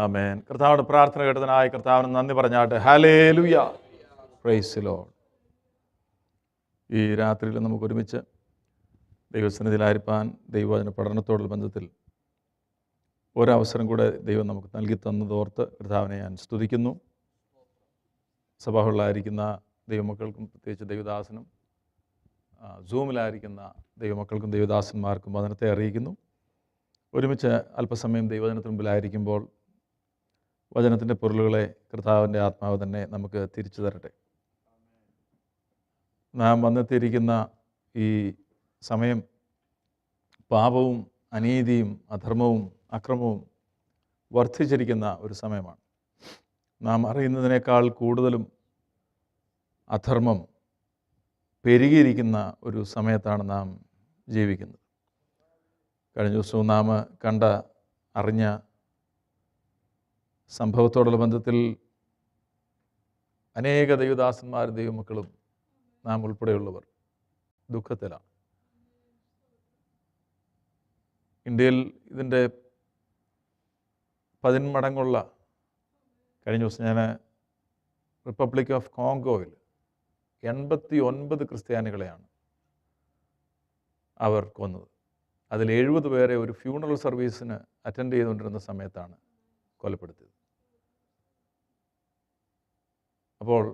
ആമേൻ. കർത്താവിൻ്റെ പ്രാർത്ഥന കേട്ടതിനായി കർത്താവിന് നന്ദി പറഞ്ഞാട്ടെ. Hallelujah, praise the Lord. ഈ രാത്രിയിൽ നമുക്ക് ഒരുമിച്ച് ദൈവസന്നിധിയിലായിരിക്കാൻ ദൈവവചന പഠനത്തോടുള്ള ബന്ധത്തിൽ ഒരവസരം കൂടെ ദൈവം നമുക്ക് നൽകി തന്നതോർത്ത് കർത്താവിനെ ഞാൻ സ്തുതിക്കുന്നു. സഭകളിലായിരിക്കുന്ന ദൈവമക്കൾക്കും പ്രത്യേകിച്ച് ദൈവദാസനും സൂമിലായിരിക്കുന്ന ദൈവമക്കൾക്കും ദൈവദാസന്മാർക്കും വചനത്തെ അറിയിക്കുന്നു. ഒരുമിച്ച് അല്പസമയം ദൈവവചനത്തിന് മുമ്പിലായിരിക്കുമ്പോൾ വചനത്തിൻ്റെ പൊരുളുകളെ കർത്താവിൻ്റെ ആത്മാവ് തന്നെ നമുക്ക് തിരിച്ചു തരട്ടെ. നാം വന്നെത്തിയിരിക്കുന്ന ഈ സമയം പാപവും അനീതിയും അധർമ്മവും അക്രമവും വർദ്ധിച്ചിരിക്കുന്ന ഒരു സമയമാണ്. നാം അറിയുന്നതിനേക്കാൾ കൂടുതലും അധർമ്മം പെരുകിയിരിക്കുന്ന ഒരു സമയത്താണ് നാം ജീവിക്കുന്നത്. കഴിഞ്ഞ ദിവസവും നാം അറിഞ്ഞ സംഭവത്തോടുള്ള ബന്ധത്തിൽ അനേക ദൈവദാസന്മാരും ദൈവമക്കളും നാം ഉൾപ്പെടെയുള്ളവർ ദുഃഖത്തിലാണ്. ഇന്ത്യയിൽ ഇതിൻ്റെ 10 മടങ്ങുള്ള, കഴിഞ്ഞ ദിവസം ഞാൻ റിപ്പബ്ലിക് ഓഫ് കോങ്കോയിൽ 89 ക്രിസ്ത്യാനികളെയാണ് അവർ കൊന്നത്. അതിൽ 70 പേരെ ഒരു ഫ്യൂണറൽ സർവീസിന് അറ്റൻഡ് ചെയ്തുകൊണ്ടിരുന്ന സമയത്താണ് കൊലപ്പെടുത്തിയത്. അപ്പോൾ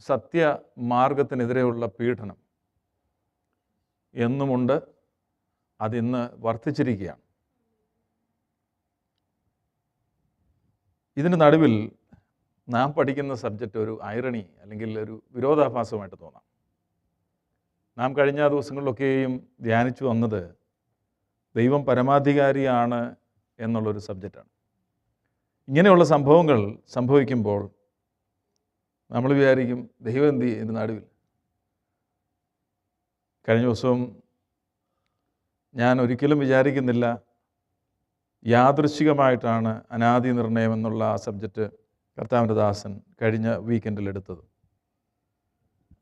സത്യമാർഗത്തിനെതിരെയുള്ള പീഡനം എന്നുമുണ്ട്, അതിന്ന് വർദ്ധിച്ചിരിക്കുകയാണ്. ഇതിന് നടുവിൽ നാം പഠിക്കുന്ന സബ്ജക്റ്റ് ഒരു ഐറണി അല്ലെങ്കിൽ ഒരു വിരോധാഭാസമായിട്ട് തോന്നാം. നാം കഴിഞ്ഞ ദിവസങ്ങളിലൊക്കെയും ധ്യാനിച്ചു വന്നത് ദൈവം പരമാധികാരിയാണ് എന്നുള്ളൊരു സബ്ജക്റ്റാണ്. ഇങ്ങനെയുള്ള സംഭവങ്ങൾ സംഭവിക്കുമ്പോൾ നമ്മൾ വിചാരിക്കും ദൈവം എന്ത് ഇതിന് നടുവിൽ. കഴിഞ്ഞ ദിവസവും ഞാൻ ഒരിക്കലും വിചാരിക്കുന്നില്ല യാദൃശ്ചികമായിട്ടാണ് അനാദി നിർണയം എന്നുള്ള ആ സബ്ജക്റ്റ് കർത്താവിൻ്റെ ദാസൻ കഴിഞ്ഞ വീക്കെൻഡിൽ എടുത്തത്.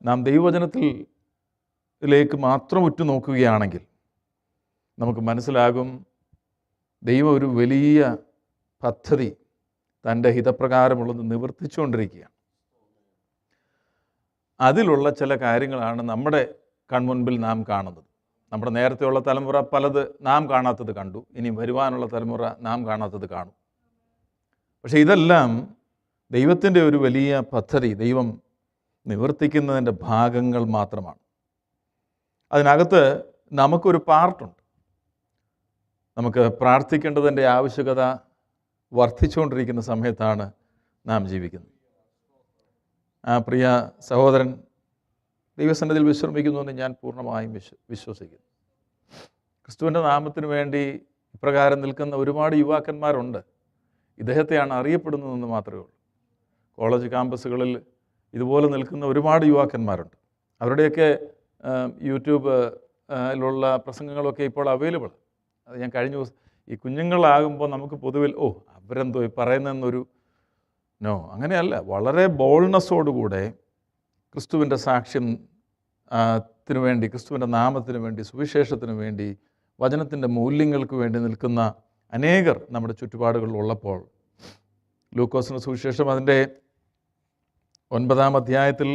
നാം ദൈവവചനത്തിലേക്ക് മാത്രം ഉറ്റുനോക്കുകയാണെങ്കിൽ നമുക്ക് മനസ്സിലാകും ദൈവം ഒരു വലിയ പദ്ധതി തൻ്റെ ഹിതപ്രകാരമുള്ളത് നിവർത്തിച്ചുകൊണ്ടിരിക്കുകയാണ്. അതിലുള്ള ചില കാര്യങ്ങളാണ് നമ്മുടെ കൺമുൻപിൽ നാം കാണുന്നത്. നമ്മുടെ നേരത്തെയുള്ള തലമുറ പലത് നാം കാണാത്തത് കണ്ടു, ഇനി വരുവാനുള്ള തലമുറ നാം കാണാത്തത് കാണും. പക്ഷേ ഇതെല്ലാം ദൈവത്തിൻ്റെ ഒരു വലിയ പദ്ധതി ദൈവം നിവർത്തിക്കുന്നതിൻ്റെ ഭാഗങ്ങൾ മാത്രമാണ്. അതിനകത്ത് നമുക്കൊരു പാർട്ടുണ്ട്. നമുക്ക് പ്രാർത്ഥിക്കേണ്ടതിൻ്റെ ആവശ്യകത വർദ്ധിച്ചുകൊണ്ടിരിക്കുന്ന സമയത്താണ് നാം ജീവിക്കുന്നത്. ആ പ്രിയ സഹോദരൻ ദൈവസന്നിധിയിൽ വിശ്രമിക്കുന്നു എന്ന് ഞാൻ പൂർണ്ണമായും വിശ്വസിക്കുന്നു. ക്രിസ്തുവിൻ്റെ നാമത്തിന് വേണ്ടി ഇപ്രകാരം നിൽക്കുന്ന ഒരുപാട് യുവാക്കന്മാരുണ്ട്. ഇദ്ദേഹത്തെയാണ് അറിയപ്പെടുന്നതെന്ന് മാത്രമേ ഉള്ളൂ. കോളേജ് ക്യാമ്പസുകളിൽ ഇതുപോലെ നിൽക്കുന്ന ഒരുപാട് യുവാക്കന്മാരുണ്ട്. അവരുടെയൊക്കെ യൂട്യൂബിലുള്ള പ്രസംഗങ്ങളൊക്കെ ഇപ്പോൾ അവൈലബിൾ. അത് ഞാൻ കഴിഞ്ഞ ദിവസം ഈ കുഞ്ഞുങ്ങളാകുമ്പോൾ നമുക്ക് പൊതുവിൽ അവരെന്തോ പറയുന്നതെന്നൊരു അങ്ങനെയല്ല. വളരെ ബോൾഡ്നെസ്സോടുകൂടെ ക്രിസ്തുവിൻ്റെ സാക്ഷ്യത്തിന് വേണ്ടി, ക്രിസ്തുവിൻ്റെ നാമത്തിന് വേണ്ടി, സുവിശേഷത്തിന് വേണ്ടി, വചനത്തിൻ്റെ മൂല്യങ്ങൾക്ക് വേണ്ടി നിൽക്കുന്ന അനേകർ നമ്മുടെ ചുറ്റുപാടുകളിലുള്ളപ്പോൾ ലൂക്കോസിൻ്റെ സുവിശേഷം അതിൻ്റെ 9-ാം അധ്യായത്തിൽ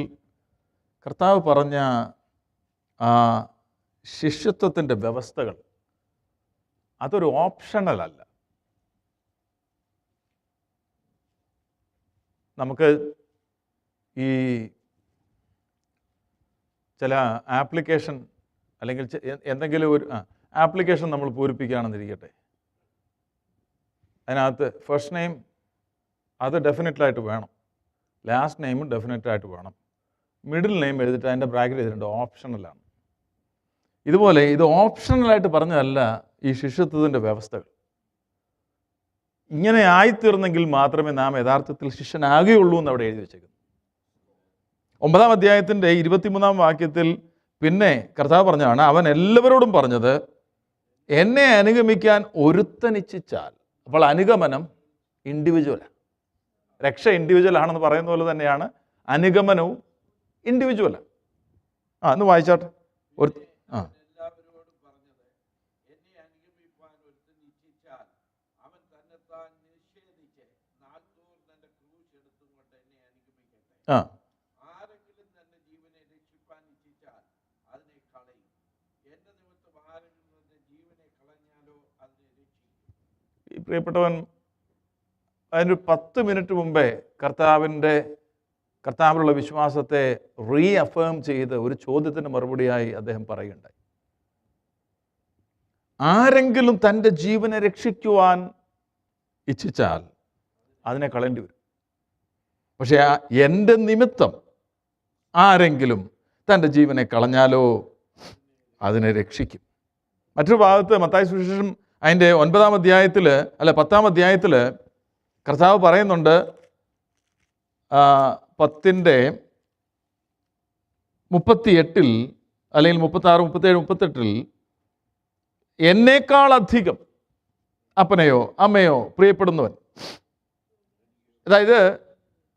കർത്താവ് പറഞ്ഞ ആ ശിഷ്യത്വത്തിൻ്റെ വ്യവസ്ഥകൾ അതൊരു ഓപ്ഷണലല്ല. നമുക്ക് ഈ ചില ആപ്ലിക്കേഷൻ അല്ലെങ്കിൽ എന്തെങ്കിലും ഒരു ആപ്ലിക്കേഷൻ നമ്മൾ പൂരിപ്പിക്കുകയാണെന്നിരിക്കട്ടെ, അതിനകത്ത് ഫസ്റ്റ് നെയിം അത് ഡെഫിനറ്റായിട്ട് വേണം, ലാസ്റ്റ് നെയിമും ഡെഫിനറ്റായിട്ട് വേണം, മിഡിൽ നെയിം എഴുതിയിട്ട് അതിൻ്റെ ബ്രാക്കറ്റ് എഴുതിയിട്ടുണ്ട് ഓപ്ഷണലാണ്. ഇതുപോലെ ഇത് ഓപ്ഷണലായിട്ട് പറഞ്ഞതല്ല ഈ ശിഷ്യത്വത്തിൻ്റെ വ്യവസ്ഥകൾ. ഇങ്ങനെ ആയിത്തീർന്നെങ്കിൽ മാത്രമേ നാം യഥാർത്ഥത്തിൽ ശിഷ്യനാകുകയുള്ളൂ എന്ന് അവിടെ എഴുതി വെച്ചേക്കുന്നു. 9-ാം അധ്യായത്തിൻ്റെ 23-ാം വാക്യത്തിൽ പിന്നെ കർത്താവ് പറഞ്ഞതാണ്, അവൻ എല്ലാവരോടും പറഞ്ഞത് എന്നെ അനുഗമിക്കാൻ ഒരുത്തനിച്ഛിച്ചാൽ. അപ്പോൾ അനുഗമനം ഇൻഡിവിജ്വലാണ്. രക്ഷ ഇൻഡിവിജ്വൽ ആണെന്ന് പറയുന്ന പോലെ തന്നെയാണ് അനുഗമനവും ഇൻഡിവിജ്വലാണ്. ഒന്ന് വായിച്ചാട്ടെ. ആ ആരെങ്കിലും തന്റെ ജീവനെ രക്ഷിപ്പാൻ ഇച്ഛിച്ചാൽ അതിനെ കളയും. എന്റെ നിമിത്തം ആരെങ്കിലും തന്റെ ജീവനെ കളഞ്ഞാലോ അതിനെ രക്ഷിക്കും. ഈ പ്രിയപ്പെട്ടവൻ അതിന് 10 മിനിറ്റ് മുമ്പേ കർത്താവിലുള്ള വിശ്വാസത്തെ റീഅഫേം ചെയ്ത് ഒരു ചോദ്യത്തിന് മറുപടിയായി അദ്ദേഹം പറയുകയുണ്ടായി. ആരെങ്കിലും തൻ്റെ ജീവനെ രക്ഷിക്കുവാൻ ഇച്ഛിച്ചാൽ അതിനെ കളയേണ്ടി വരും. പക്ഷേ എൻ്റെ നിമിത്തം ആരെങ്കിലും തൻ്റെ ജീവനെ കളഞ്ഞാലോ അതിനെ രക്ഷിക്കും. മറ്റൊരു ഭാഗത്ത് മത്തായി സുവിശേഷം അതിൻ്റെ 9-ാം അധ്യായത്തിൽ 10-ാം അധ്യായത്തിൽ കർത്താവ് പറയുന്നുണ്ട്, 10-ന്റെ 38 അല്ലെങ്കിൽ 36, 37, 38 എന്നേക്കാളധികം അപ്പനെയോ അമ്മയോ പ്രിയപ്പെടുന്നവൻ. അതായത്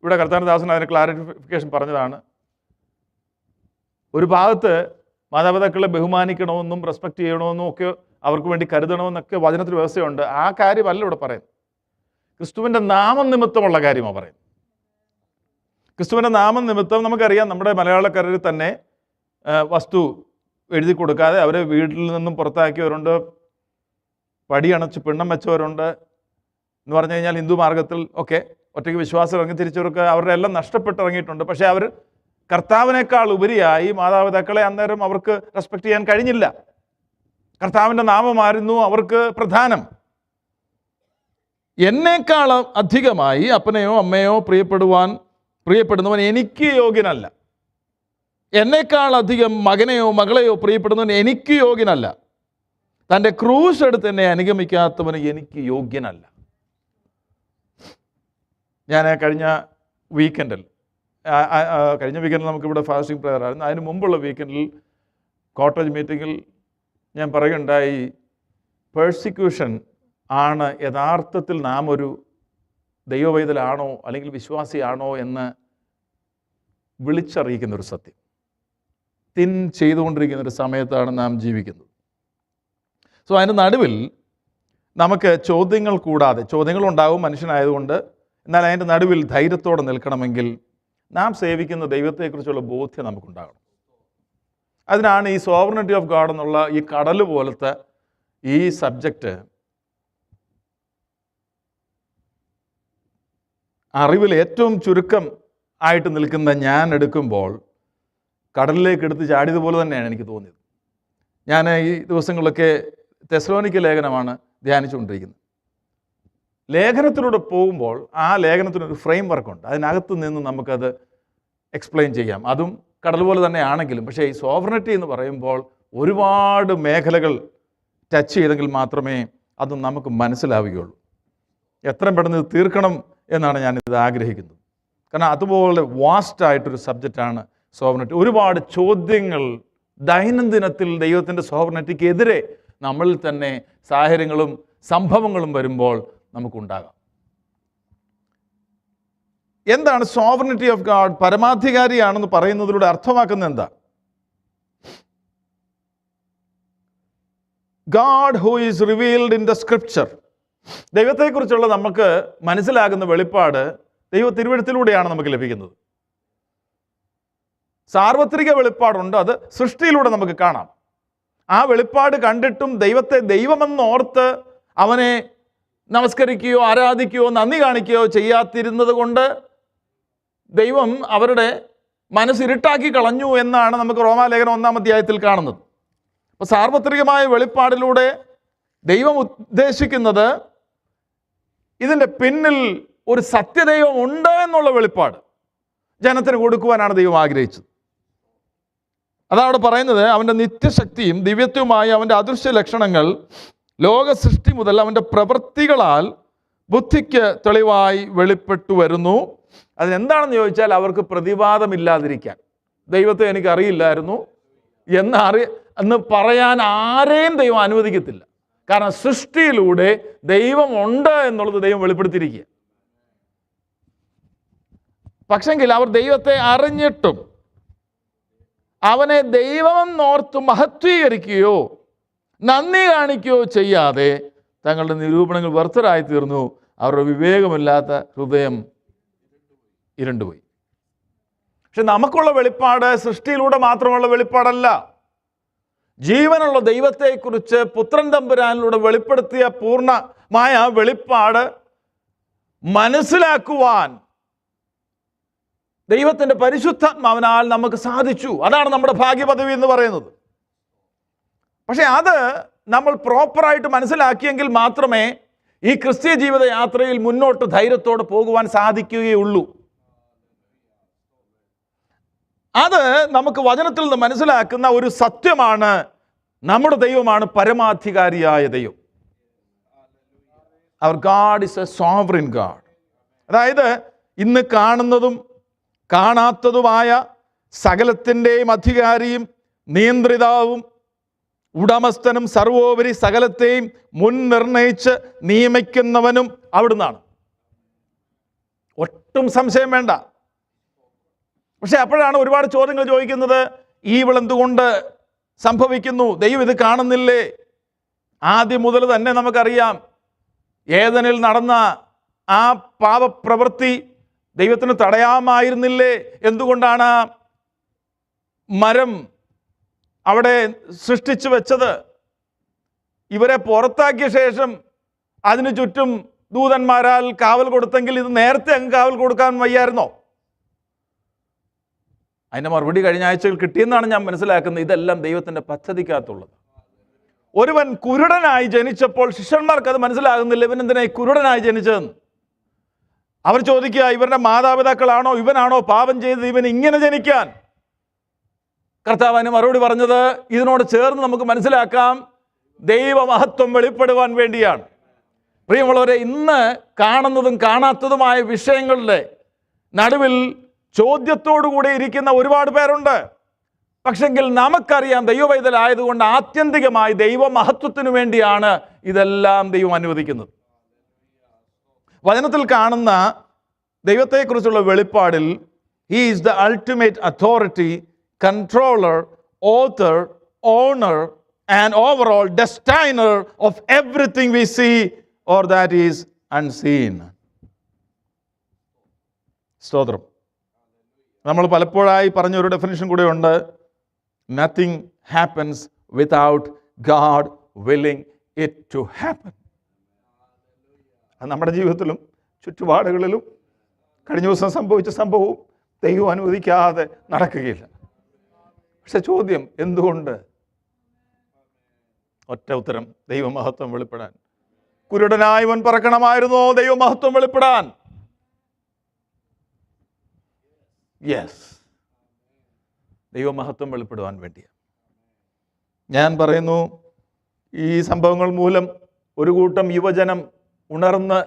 ഇവിടെ കർത്താനദാസൻ അതിന് ക്ലാരിഫിക്കേഷൻ പറഞ്ഞതാണ്. ഒരു ഭാഗത്ത് മാതാപിതാക്കളെ ബഹുമാനിക്കണമെന്നും റെസ്പെക്റ്റ് ചെയ്യണമെന്നും ഒക്കെ അവർക്ക് വേണ്ടി കരുതണമെന്നൊക്കെ വചനത്തിൽ വ്യവസ്ഥയുണ്ട്. ആ കാര്യമല്ല ഇവിടെ പറയുന്നത്. ക്രിസ്തുവിൻ്റെ നാമം നിമിത്തമുള്ള കാര്യമാണ് പറയുന്നത്. ക്രിസ്തുവിൻ്റെ നാമം നിമിത്തം നമുക്കറിയാം, നമ്മുടെ മലയാളക്കാരിൽ തന്നെ വസ്തു എഴുതി കൊടുക്കാതെ അവരെ വീട്ടിൽ നിന്നും പുറത്താക്കിയവരുണ്ട്, പടിയണച്ച് പിണ്ണം വെച്ചവരുണ്ട്. എന്ന് പറഞ്ഞു കഴിഞ്ഞാൽ ഹിന്ദു മാർഗത്തിൽ ഒക്കെ ഒറ്റയ്ക്ക് വിശ്വാസം ഇറങ്ങി തിരിച്ചവർക്ക് അവരുടെ എല്ലാം നഷ്ടപ്പെട്ടിറങ്ങിയിട്ടുണ്ട്. പക്ഷേ അവർ കർത്താവിനേക്കാൾ ഉപരിയായി മാതാപിതാക്കളെ അന്നേരം അവർക്ക് റെസ്പെക്റ്റ് ചെയ്യാൻ കഴിഞ്ഞില്ല. കർത്താവിൻ്റെ നാമമായിരുന്നു അവർക്ക് പ്രധാനം. എന്നേക്കാൾ അധികമായി അപ്പനെയോ അമ്മയോ പ്രിയപ്പെടുന്നവൻ എനിക്ക് യോഗ്യനല്ല. എന്നേക്കാൾ അധികം മകനെയോ മകളെയോ പ്രിയപ്പെടുന്നവൻ എനിക്ക് യോഗ്യനല്ല. തൻ്റെ ക്രൂശ് എടുത്ത് എന്നെ അനുഗമിക്കാത്തവന് എനിക്ക് യോഗ്യനല്ല. ഞാൻ കഴിഞ്ഞ വീക്കെൻഡിൽ നമുക്കിവിടെ ഫാസ്റ്റിംഗ് പ്രെയർ ആയിരുന്നു. അതിന് മുമ്പുള്ള വീക്കെൻഡിൽ കോട്ടേജ് മീറ്റിങ്ങിൽ ഞാൻ പറയുകയുണ്ടായി, പേഴ്സിക്യൂഷൻ ആണ് യഥാർത്ഥത്തിൽ നാം ഒരു ദൈവവൈതലാണോ അല്ലെങ്കിൽ വിശ്വാസിയാണോ എന്ന് വിളിച്ചറിയിക്കുന്നൊരു സത്യം. ചെയ്തുകൊണ്ടിരിക്കുന്ന ഒരു സമയത്താണ് നാം ജീവിക്കുന്നത്. സോ അതിന് നടുവിൽ നമുക്ക് ചോദ്യങ്ങൾ കൂടാതെ, ചോദ്യങ്ങളുണ്ടാവും മനുഷ്യനായതുകൊണ്ട്, എന്നാൽ അതിൻ്റെ നടുവിൽ ധൈര്യത്തോടെ നിൽക്കണമെങ്കിൽ നാം സേവിക്കുന്ന ദൈവത്തെക്കുറിച്ചുള്ള ബോധ്യം നമുക്കുണ്ടാകണം. അതിനാണ് ഈ സോവറിനിറ്റി ഓഫ് ഗോഡ് എന്നുള്ള ഈ കടൽ പോലത്തെ ഈ സബ്ജക്റ്റ് അറിവിൽ ഏറ്റവും ചുരുക്കം ആയിട്ട് നിൽക്കുന്ന ഞാൻ എടുക്കുമ്പോൾ കടലിലേക്ക് എടുത്ത് ചാടിയതുപോലെ തന്നെയാണ് എനിക്ക് തോന്നിയത്. ഞാൻ ഈ ദിവസങ്ങളിലൊക്കെ തെസ്സലോനിക്ക ലേഖനമാണ് ധ്യാനിച്ചുകൊണ്ടിരിക്കുന്നത്. ലേഖനത്തിലൂടെ പോകുമ്പോൾ ആ ലേഖനത്തിനൊരു ഫ്രെയിം വർക്കുണ്ട്. അതിനകത്ത് നിന്ന് നമുക്കത് എക്സ്പ്ലെയിൻ ചെയ്യാം. അതും കടൽ പോലെ തന്നെ ആണെങ്കിലും, പക്ഷേ ഈ സോവറിനിറ്റി എന്ന് പറയുമ്പോൾ ഒരുപാട് മേഖലകൾ ടച്ച് ചെയ്തെങ്കിൽ മാത്രമേ അത് നമുക്ക് മനസ്സിലാവുകയുള്ളൂ. എത്രയും പെട്ടെന്ന് ഇത് തീർക്കണം എന്നാണ് ഞാനിത് ആഗ്രഹിക്കുന്നത്. കാരണം അതുപോലെ വാസ്റ്റായിട്ടൊരു സബ്ജക്റ്റാണ് സോവറിനിറ്റി. ഒരുപാട് ചോദ്യങ്ങൾ ദൈനംദിനത്തിൽ ദൈവത്തിൻ്റെ സോവറിനിറ്റിക്ക് എതിരെ നമ്മളിൽ തന്നെ സാഹചര്യങ്ങളും സംഭവങ്ങളും വരുമ്പോൾ നമുക്കുണ്ടാകാം. എന്താണ് സോവറിനിറ്റി ഓഫ് ഗാഡ്? പരമാധികാരിയാണെന്ന് പറയുന്നതിലൂടെ അർത്ഥമാക്കുന്നത് എന്താ? God who is revealed in the scripture. ദൈവത്തെക്കുറിച്ചുള്ള നമുക്ക് മനസ്സിലാകുന്ന വെളിപ്പാട് ദൈവ തിരുവെഴുത്തിലൂടെയാണ് നമുക്ക് ലഭിക്കുന്നത്. സാർവത്രിക വെളിപ്പാടുണ്ട്, അത് സൃഷ്ടിയിലൂടെ നമുക്ക് കാണാം. ആ വെളിപ്പാട് കണ്ടിട്ടും ദൈവത്തെ ദൈവമെന്നോർത്ത് അവനെ നമസ്കരിക്കുകയോ ആരാധിക്കുകയോ നന്ദി കാണിക്കുകയോ ചെയ്യാതിരുന്നത് കൊണ്ട് ദൈവം അവരുടെ മനസ്സിരുട്ടാക്കി കളഞ്ഞു എന്നാണ് നമുക്ക് റോമാലേഖനം 1-ാം അധ്യായത്തിൽ കാണുന്നത്. അപ്പോൾ സാർവത്രികമായ വെളിപ്പാടിലൂടെ ദൈവം ഉദ്ദേശിക്കുന്നത് ഇതിൻ്റെ പിന്നിൽ ഒരു സത്യദൈവം ഉണ്ട് എന്നുള്ള വെളിപ്പാട് ജനത്തിന് കൊടുക്കുവാനാണ് ദൈവം ആഗ്രഹിച്ചത്. അതവിടെ പറയുന്നത്, അവൻ്റെ നിത്യശക്തിയും ദിവ്യത്വമായ അവൻ്റെ അദൃശ്യ ലക്ഷണങ്ങൾ ലോക സൃഷ്ടി മുതൽ അവൻ്റെ പ്രവൃത്തികളാൽ ബുദ്ധിക്ക് തെളിവായി വെളിപ്പെട്ടു വരുന്നു. അതിനെന്താണെന്ന് ചോദിച്ചാൽ, അവർക്ക് പ്രതിവാദമില്ലാതിരിക്കാൻ. ദൈവത്തെ എനിക്ക് അറിയില്ലായിരുന്നു എന്ന് പറയാൻ ആരെയും ദൈവം അനുവദിക്കത്തില്ല. കാരണം സൃഷ്ടിയിലൂടെ ദൈവം ഉണ്ട് എന്നുള്ളത് ദൈവം വെളിപ്പെടുത്തിയിരിക്കുക. പക്ഷെങ്കിൽ അവർ ദൈവത്തെ അറിഞ്ഞിട്ടും അവനെ ദൈവമെന്നോർത്ത് മഹത്വീകരിക്കുകയോ നന്ദി കാണിക്കുകയോ ചെയ്യാതെ തങ്ങളുടെ നിരൂപണങ്ങൾ വ്യർത്ഥരായി തീർന്നു. അവരുടെ വിവേകമില്ലാത്ത ഹൃദയം ഇരുണ്ടുപോയി. പക്ഷെ നമുക്കുള്ള വെളിപ്പാട് സൃഷ്ടിയിലൂടെ മാത്രമുള്ള വെളിപ്പാടല്ല. ജീവനുള്ള ദൈവത്തെക്കുറിച്ച് പുത്രൻ തമ്പുരാനിലൂടെ വെളിപ്പെടുത്തിയ പൂർണ്ണമായ വെളിപ്പാട് മനസ്സിലാക്കുവാൻ ദൈവത്തിൻ്റെ പരിശുദ്ധാത്മാവിനാൽ നമുക്ക് സാധിച്ചു. അതാണ് നമ്മുടെ ഭാഗ്യപദവി എന്ന് പറയുന്നത്. പക്ഷെ അത് നമ്മൾ പ്രോപ്പറായിട്ട് മനസ്സിലാക്കിയെങ്കിൽ മാത്രമേ ഈ ക്രിസ്തീയ ജീവിത യാത്രയിൽ മുന്നോട്ട് ധൈര്യത്തോടെ പോകുവാൻ സാധിക്കുകയുള്ളൂ. അത് നമുക്ക് വചനത്തിൽ നിന്ന് മനസ്സിലാക്കുന്ന ഒരു സത്യമാണ്. നമ്മുടെ ദൈവമാണ് പരമാധികാരിയായ ദൈവം. അവർ God is a sovereign God. അതായത് ഇന്ന് കാണുന്നതും കാണാത്തതുമായ സകലത്തിൻ്റെയും അധികാരിയും നിയന്ത്രിതാവും ഉടമസ്ഥനും സർവോപരി സകലത്തെയും മുൻ നിർണയിച്ച് നിയമിക്കുന്നവനും അവിടുന്നാണ്. ഒട്ടും സംശയം വേണ്ട. പക്ഷെ അപ്പോഴാണ് ഒരുപാട് ചോദ്യങ്ങൾ ചോദിക്കുന്നത്. ഈവിൾ എന്തുകൊണ്ട് സംഭവിക്കുന്നു? ദൈവം ഇത് കാണുന്നില്ലേ? ആദ്യം മുതൽ തന്നെ നമുക്കറിയാം, ഏദനിൽ നടന്ന ആ പാപപ്രവൃത്തി ദൈവത്തിന് തടയാമായിരുന്നില്ലേ? എന്തുകൊണ്ടാണ് മരം അവിടെ സൃഷ്ടിച്ചു വെച്ചത്? ഇവരെ പുറത്താക്കിയ ശേഷം അതിനു ചുറ്റും ദൂതന്മാരാൽ കാവൽ കൊടുത്തെങ്കിൽ ഇത് നേരത്തെ അങ്ങ് കാവൽ കൊടുക്കാൻ വയ്യായിരുന്നോ? അതിൻ്റെ മറുപടി കഴിഞ്ഞ ആഴ്ചകൾ കിട്ടിയെന്നാണ് ഞാൻ മനസ്സിലാക്കുന്നത്. ഇതെല്ലാം ദൈവത്തിൻ്റെ പദ്ധതിക്കകത്തുള്ളത്. ഒരുവൻ കുരുടനായി ജനിച്ചപ്പോൾ ശിഷ്യന്മാർക്ക് അത് മനസ്സിലാകുന്നില്ല, ഇവൻ എന്തിനായി കുരുടനായി ജനിച്ചതെന്ന്. അവർ ചോദിക്കുക, ഇവരുടെ മാതാപിതാക്കളാണോ ഇവനാണോ പാപം ചെയ്തത് ഇവൻ ഇങ്ങനെ ജനിക്കാൻ? കർത്താവിന് മറുപടി പറഞ്ഞത് ഇതിനോട് ചേർന്ന് നമുക്ക് മനസ്സിലാക്കാം, ദൈവമഹത്വം വെളിപ്പെടുവാൻ വേണ്ടിയാണ്. പ്രിയമുള്ളവരെ, ഇന്ന് കാണുന്നതും കാണാത്തതുമായ വിഷയങ്ങളുടെ നടുവിൽ ചോദ്യത്തോടുകൂടി ഇരിക്കുന്ന ഒരുപാട് പേരുണ്ട്. പക്ഷെങ്കിൽ നമുക്കറിയാം, ദൈവവൈതലായതുകൊണ്ട് ആത്യന്തികമായി ദൈവമഹത്വത്തിനു വേണ്ടിയാണ് ഇതെല്ലാം ദൈവം അനുവദിക്കുന്നത്. വചനത്തിൽ കാണുന്ന ദൈവത്തെക്കുറിച്ചുള്ള വെളിപ്പാടിൽ he is the ultimate authority, controller, author, owner and overall destiner of everything we see or that is unseen. സ്തോത്രം. നമ്മൾ പലപ്പോഴായി പറഞ്ഞൊരു ഡെഫിനിഷൻ കൂടെ ഉണ്ട്. Nothing happens without God willing it to happen. അത് നമ്മുടെ ജീവിതത്തിലും ചുറ്റുപാടുകളിലും കഴിഞ്ഞ ദിവസം സംഭവിച്ച സംഭവവും ദൈവം അനുവദിക്കാതെ നടക്കുകയില്ല. പക്ഷെ ചോദ്യം, എന്തുകൊണ്ട്? ഒറ്റ ഉത്തരം, ദൈവമഹത്വം വെളിപ്പെടാൻ. കുരുടനായവൻ പറക്കണമായിരുന്നോ ദൈവമഹത്വം വെളിപ്പെടാൻ? യെസ്, ദൈവമഹത്വം വെളിപ്പെടുവാൻ വേണ്ടിയാണ്. ഞാൻ പറയുന്നു, ഈ സംഭവങ്ങൾ മൂലം ഒരു കൂട്ടം യുവജനം ഉണർന്ന്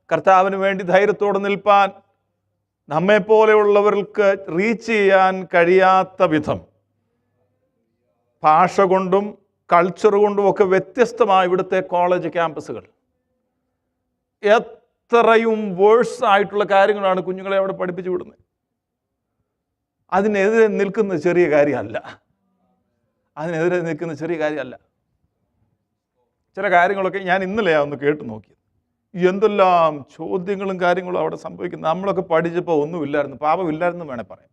കർത്താവിന് വേണ്ടി ധൈര്യത്തോടെ നിൽപ്പാൻ നമ്മെപ്പോലെയുള്ളവർക്ക് റീച്ച് ചെയ്യാൻ കഴിയാത്ത വിധം ഭാഷ കൊണ്ടും കൾച്ചർ കൊണ്ടും ഒക്കെ വ്യത്യസ്തമായ ഇവിടുത്തെ കോളേജ് ക്യാമ്പസുകൾ. എത്രയും വേഴ്സ് ആയിട്ടുള്ള കാര്യങ്ങളാണ് കുഞ്ഞുങ്ങളെ അവിടെ പഠിപ്പിച്ചു വിടുന്നത്. അതിനെതിരെ നിൽക്കുന്ന ചെറിയ കാര്യമല്ല. അതിനെതിരെ നിൽക്കുന്ന ചെറിയ കാര്യമല്ല. ചില കാര്യങ്ങളൊക്കെ ഞാൻ ഇന്നലെയാണ് ഒന്ന് കേട്ട് നോക്കിയത്. എന്തെല്ലാം ചോദ്യങ്ങളും കാര്യങ്ങളും അവിടെ സംഭവിക്കുന്നത്. നമ്മളൊക്കെ പഠിച്ചപ്പോൾ ഒന്നുമില്ലായിരുന്നു, പാപമില്ലായിരുന്നു വേണേൽ പറയാം.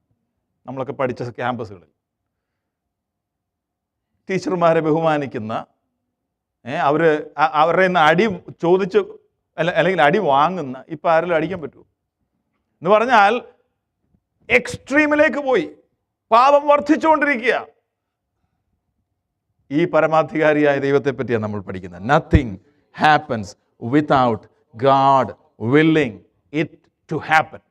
നമ്മളൊക്കെ പഠിച്ച ക്യാമ്പസുകളിൽ ടീച്ചർമാരെ ബഹുമാനിക്കുന്ന, അവരുടെ നിന്ന് അടി ചോദിച്ച് അല്ലെങ്കിൽ അടി വാങ്ങുന്ന, ഇപ്പം ആരെങ്കിലും അടിക്കാൻ പറ്റുമോ എന്ന് പറഞ്ഞാൽ എക്സ്ട്രീമിലേക്ക് പോയി. പാപം വർദ്ധിച്ചുകൊണ്ടിരിക്കുക. ഈ പരമാധികാരിയായ ദൈവത്തെ പറ്റിയാണ് നമ്മൾ പഠിക്കുന്നത്. Nothing happens without God willing it to happen.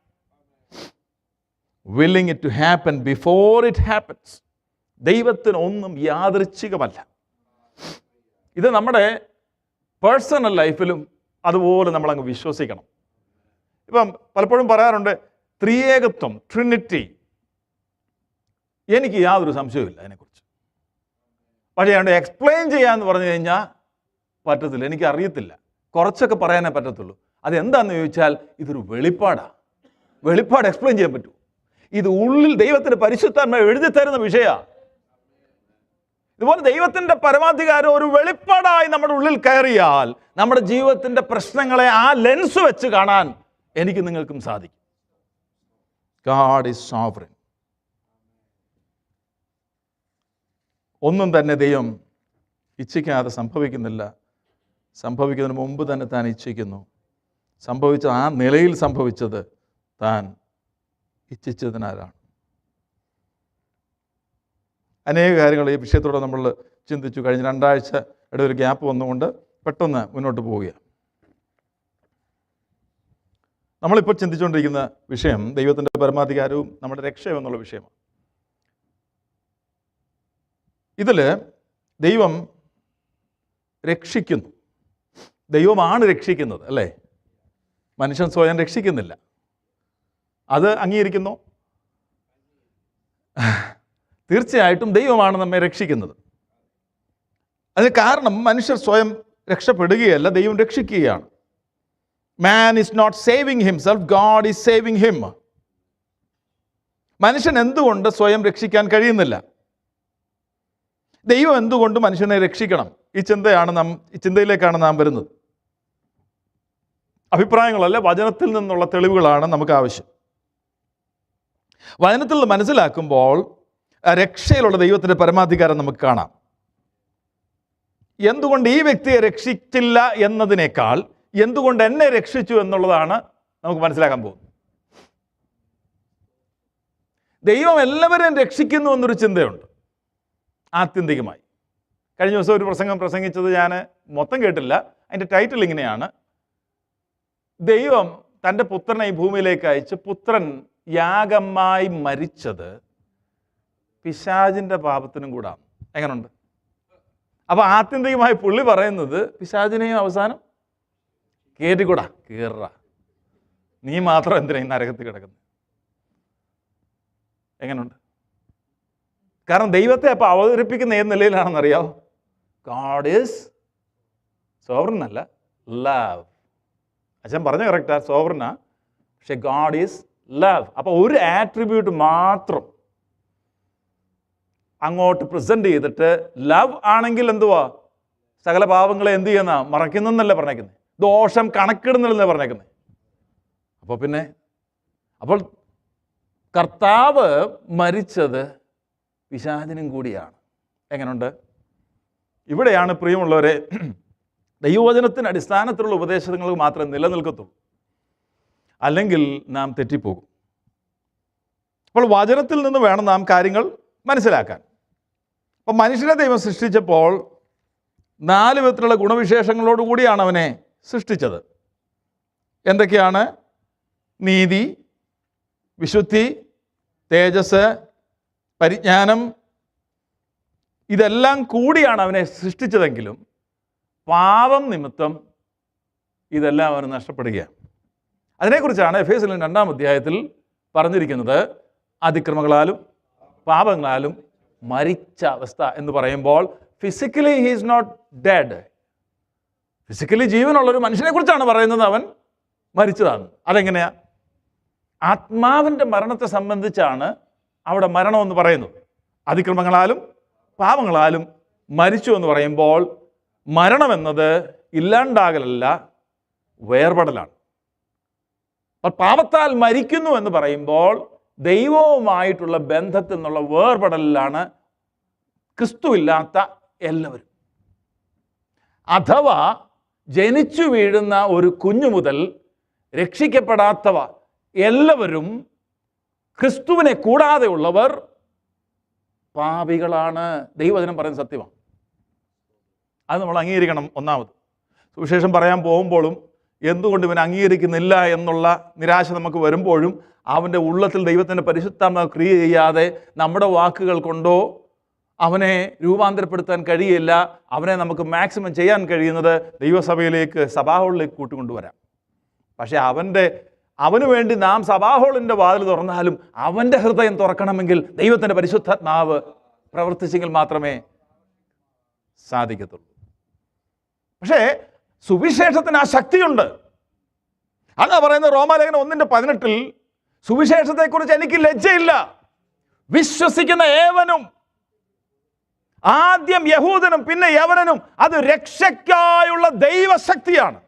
Willing it to happen before it happens. ദൈവത്തിന് ഒന്നും യാദൃച്ഛികമല്ല. ഇത് നമ്മുടെ പേഴ്സണൽ ലൈഫിലും അതുപോലെ നമ്മളങ്ങ് വിശ്വസിക്കണം. ഇപ്പം പലപ്പോഴും പറയാറുണ്ട് ത്രിയേകത്വം, ട്രിനിറ്റി. എനിക്ക് യാതൊരു സംശയവുമില്ല അതിനെക്കുറിച്ച്. പക്ഷേ അതുകൊണ്ട് എക്സ്പ്ലെയിൻ ചെയ്യാമെന്ന് പറഞ്ഞു കഴിഞ്ഞാൽ പറ്റത്തില്ല. എനിക്ക് അറിയത്തില്ല, കുറച്ചൊക്കെ പറയാനേ പറ്റത്തുള്ളൂ. അതെന്താണെന്ന് ചോദിച്ചാൽ ഇതൊരു വെളിപ്പാടാണ്. വെളിപ്പാട് എക്സ്പ്ലെയിൻ ചെയ്യാൻ പറ്റൂ? ഇത് ഉള്ളിൽ ദൈവത്തിൻ്റെ പരിശുദ്ധാത്മാവ് എഴുതി തരുന്ന വിഷയമാണ്. ഇതുപോലെ ദൈവത്തിൻ്റെ പരമാധികാരം ഒരു വെളിപ്പാടായി നമ്മുടെ ഉള്ളിൽ കയറിയാൽ നമ്മുടെ ജീവിതത്തിൻ്റെ പ്രശ്നങ്ങളെ ആ ലെൻസ് വെച്ച് കാണാൻ എനിക്ക് നിങ്ങൾക്കും സാധിക്കും. God is sovereign. ഒന്നും തന്നെ ദൈവം ഇച്ഛിക്കാതെ സംഭവിക്കുന്നില്ല. സംഭവിക്കുന്നതിന് മുമ്പ് തന്നെ താൻ ഇച്ഛിക്കുന്നു. സംഭവിച്ച ആ നിലയിൽ സംഭവിച്ചത് താൻ ഇച്ഛിച്ചതിനാലാണ്. അനേക കാര്യങ്ങൾ ഈ വിഷയത്തോടെ നമ്മൾ ചിന്തിച്ചു. കഴിഞ്ഞ 2 ആഴ്ചയുടെ ഒരു ഗ്യാപ്പ് വന്നുകൊണ്ട് പെട്ടെന്ന് മുന്നോട്ട് പോവുകയാണ്. നമ്മളിപ്പോൾ ചിന്തിച്ചുകൊണ്ടിരിക്കുന്ന വിഷയം ദൈവത്തിൻ്റെ പരമാധികാരവും നമ്മുടെ രക്ഷയും എന്നുള്ള വിഷയമാണ്. ഇതിൽ ദൈവം രക്ഷിക്കുന്നു. ദൈവമാണ് രക്ഷിക്കുന്നത്, അല്ലേ? മനുഷ്യൻ സ്വയം രക്ഷിക്കുന്നില്ല. അത് അംഗീകരിക്കുന്നു. തീർച്ചയായിട്ടും ദൈവമാണ് നമ്മെ രക്ഷിക്കുന്നത്. അതിന് കാരണം മനുഷ്യർ സ്വയം രക്ഷപ്പെടുകയല്ല, ദൈവം രക്ഷിക്കുകയാണ്. Man is not saving himself, God is saving him. മനുഷ്യൻ എന്തുകൊണ്ട് സ്വയം രക്ഷിക്കാൻ കഴിയുന്നില്ല? ദൈവം എന്തുകൊണ്ട് മനുഷ്യനെ രക്ഷിക്കണം? ഈ ചിന്തയിലേക്കാണ് നാം വരുന്നത്. അഭിപ്രായങ്ങളല്ല, വചനത്തിൽ നിന്നുള്ള തെളിവുകളാണ് നമുക്ക് ആവശ്യം. വചനത്തിൽ നിന്ന് മനസ്സിലാക്കുമ്പോൾ രക്ഷയിലുള്ള ദൈവത്തിൻ്റെ പരമാധികാരം നമുക്ക് കാണാം. എന്തുകൊണ്ട് ഈ വ്യക്തിയെ രക്ഷിച്ചില്ല എന്നതിനേക്കാൾ എന്തുകൊണ്ട് എന്നെ രക്ഷിച്ചു എന്നുള്ളതാണ് നമുക്ക് മനസ്സിലാക്കാൻ പോകുന്നത്. ദൈവം എല്ലാവരെയും രക്ഷിക്കുന്നു എന്നൊരു ചിന്തയുണ്ട് ആത്യന്തികമായി. കഴിഞ്ഞ ദിവസം ഒരു പ്രസംഗം പ്രസംഗിച്ചത് ഞാൻ മൊത്തം കേട്ടില്ല. അതിൻ്റെ ടൈറ്റിൽ ഇങ്ങനെയാണ്: ദൈവം തൻ്റെ പുത്രനെ ഈ ഭൂമിയിലേക്ക് അയച്ച് പുത്രൻ യാഗമായി മരിച്ചത് പിശാചിൻ്റെ പാപത്തിനും കൂടാണ്. എങ്ങനെയുണ്ട്? അപ്പോൾ ആത്യന്തികമായി പുള്ളി പറയുന്നത് പിശാചിനെയും അവസാനം കയറ്റിക്കൂടാ, കയറ, നീ മാത്രം എന്തിനാ ഈ നരകത്തിൽ കിടക്കുന്നത്? എങ്ങനെയുണ്ട്? കാരണം ദൈവത്തെ അപ്പോൾ അവതരിപ്പിക്കുന്ന ഏത് നിലയിലാണെന്നറിയാമോ? ഗോഡ് ഈസ് സോവറൻ അല്ല, ലവ്. അച്ഛൻ പറഞ്ഞ കറക്റ്റാ, സോവറനാ, പക്ഷെ ഗോഡ് ഈസ് ലവ്. അപ്പോൾ ഒരു ആട്രിബ്യൂട്ട് മാത്രം അങ്ങോട്ട് പ്രസന്റ് ചെയ്തിട്ട് ലവ് ആണെങ്കിൽ എന്തുവാ? സകല പാവങ്ങളെ എന്ത് ചെയ്യുന്ന മറയ്ക്കുന്നല്ല പറഞ്ഞേക്കുന്നത്, ദോഷം കണക്കിടുന്നില്ലെന്ന് പറഞ്ഞേക്കുന്നത്. അപ്പോൾ കർത്താവ് മരിച്ചത് പിശാചിനും കൂടിയാണ്. എങ്ങനെയുണ്ട്? ഇവിടെയാണ് പ്രിയമുള്ളവരെ ദൈവവചനത്തിന് അടിസ്ഥാനത്തിലുള്ള ഉപദേശങ്ങൾ മാത്രമേ നിലനിൽക്കത്തുള്ളൂ, അല്ലെങ്കിൽ നാം തെറ്റിപ്പോകും. അപ്പോൾ വചനത്തിൽ നിന്ന് വേണം നാം കാര്യങ്ങൾ മനസ്സിലാക്കാൻ. അപ്പോൾ മനുഷ്യനെ ദൈവം സൃഷ്ടിച്ചപ്പോൾ 4 വിധത്തിലുള്ള ഗുണവിശേഷങ്ങളോടുകൂടിയാണ് അവനെ സൃഷ്ടിച്ചത്. എന്തൊക്കെയാണ്? നീതി, വിശുദ്ധി, തേജസ്, പരിജ്ഞാനം. ഇതെല്ലാം കൂടിയാണ് അവനെ സൃഷ്ടിച്ചതെങ്കിലും പാപം നിമിത്തം ഇതെല്ലാം അവന് നഷ്ടപ്പെടുകയാണ്. അതിനെക്കുറിച്ചാണ് എഫേസ്യർ 2-ാം അധ്യായത്തിൽ പറഞ്ഞിരിക്കുന്നത്. അതിക്രമങ്ങളാലും പാപങ്ങളാലും മരിച്ച അവസ്ഥ എന്ന് പറയുമ്പോൾ physically he is not dead. Physically ജീവനുള്ളൊരു മനുഷ്യനെ കുറിച്ചാണ് പറയുന്നത്. അവൻ മരിച്ചതാണ്. അതെങ്ങനെയാ? ആത്മാവിൻ്റെ മരണത്തെ സംബന്ധിച്ചാണ് അവിടെ മരണമെന്ന് പറയുന്നത്. അതിക്രമങ്ങളാലും പാപങ്ങളാലും മരിച്ചു എന്ന് പറയുമ്പോൾ മരണമെന്നത് ഇല്ലാണ്ടാകലല്ല, വേർപെടലാണ്. അപ്പോൾ പാപത്താൽ മരിക്കുന്നു എന്ന് പറയുമ്പോൾ ദൈവവുമായിട്ടുള്ള ബന്ധത്തിൽ നിന്നുള്ള വേർപെടലിലാണ് ക്രിസ്തുവില്ലാത്ത എല്ലാവരും. അഥവാ ജനിച്ചു വീഴുന്ന ഒരു കുഞ്ഞു മുതൽ രക്ഷിക്കപ്പെടാത്തവ എല്ലാവരും, ക്രിസ്തുവിനെ കൂടാതെ ഉള്ളവർ പാപികളാണ്. ദൈവവചനം പറയുന്ന സത്യമാണ്. അത് നമ്മൾ അംഗീകരിക്കണം. ഒന്നാമത് സുവിശേഷം പറയാൻ പോകുമ്പോഴും എന്തുകൊണ്ട് ഇവൻ അംഗീകരിക്കുന്നില്ല എന്നുള്ള നിരാശ നമുക്ക് വരുമ്പോഴും അവൻ്റെ ഉള്ളത്തിൽ ദൈവത്തിൻ്റെ പരിശുദ്ധാത്മാവ് ക്രിയ ചെയ്യാതെ നമ്മുടെ വാക്കുകൾ കൊണ്ടോ അവനെ രൂപാന്തരപ്പെടുത്താൻ കഴിയില്ല. അവനെ നമുക്ക് മാക്സിമം ചെയ്യാൻ കഴിയുന്നത് ദൈവസഭയിലേക്ക്, സഭാഹോളിലേക്ക് കൂട്ടിക്കൊണ്ടുവരാം. പക്ഷേ അവന് വേണ്ടി നാം സഭാഹോളിൻ്റെ വാതിൽ തുറന്നാലും അവൻ്റെ ഹൃദയം തുറക്കണമെങ്കിൽ ദൈവത്തിൻ്റെ പരിശുദ്ധാത്മാവ് പ്രവർത്തിച്ചെങ്കിൽ മാത്രമേ സാധിക്കത്തുള്ളൂ. പക്ഷേ സുവിശേഷത്തിന് ആ ശക്തിയുണ്ട്. അതാ പറയുന്നത് റോമാലേഖനം 1:18 സുവിശേഷത്തെക്കുറിച്ച് എനിക്ക് ലജ്ജയില്ല. വിശ്വസിക്കുന്ന ഏവനും, ആദ്യം യഹൂദനും പിന്നെ യവനനും, അത് രക്ഷയ്ക്കായുള്ള ദൈവശക്തിയാണ്.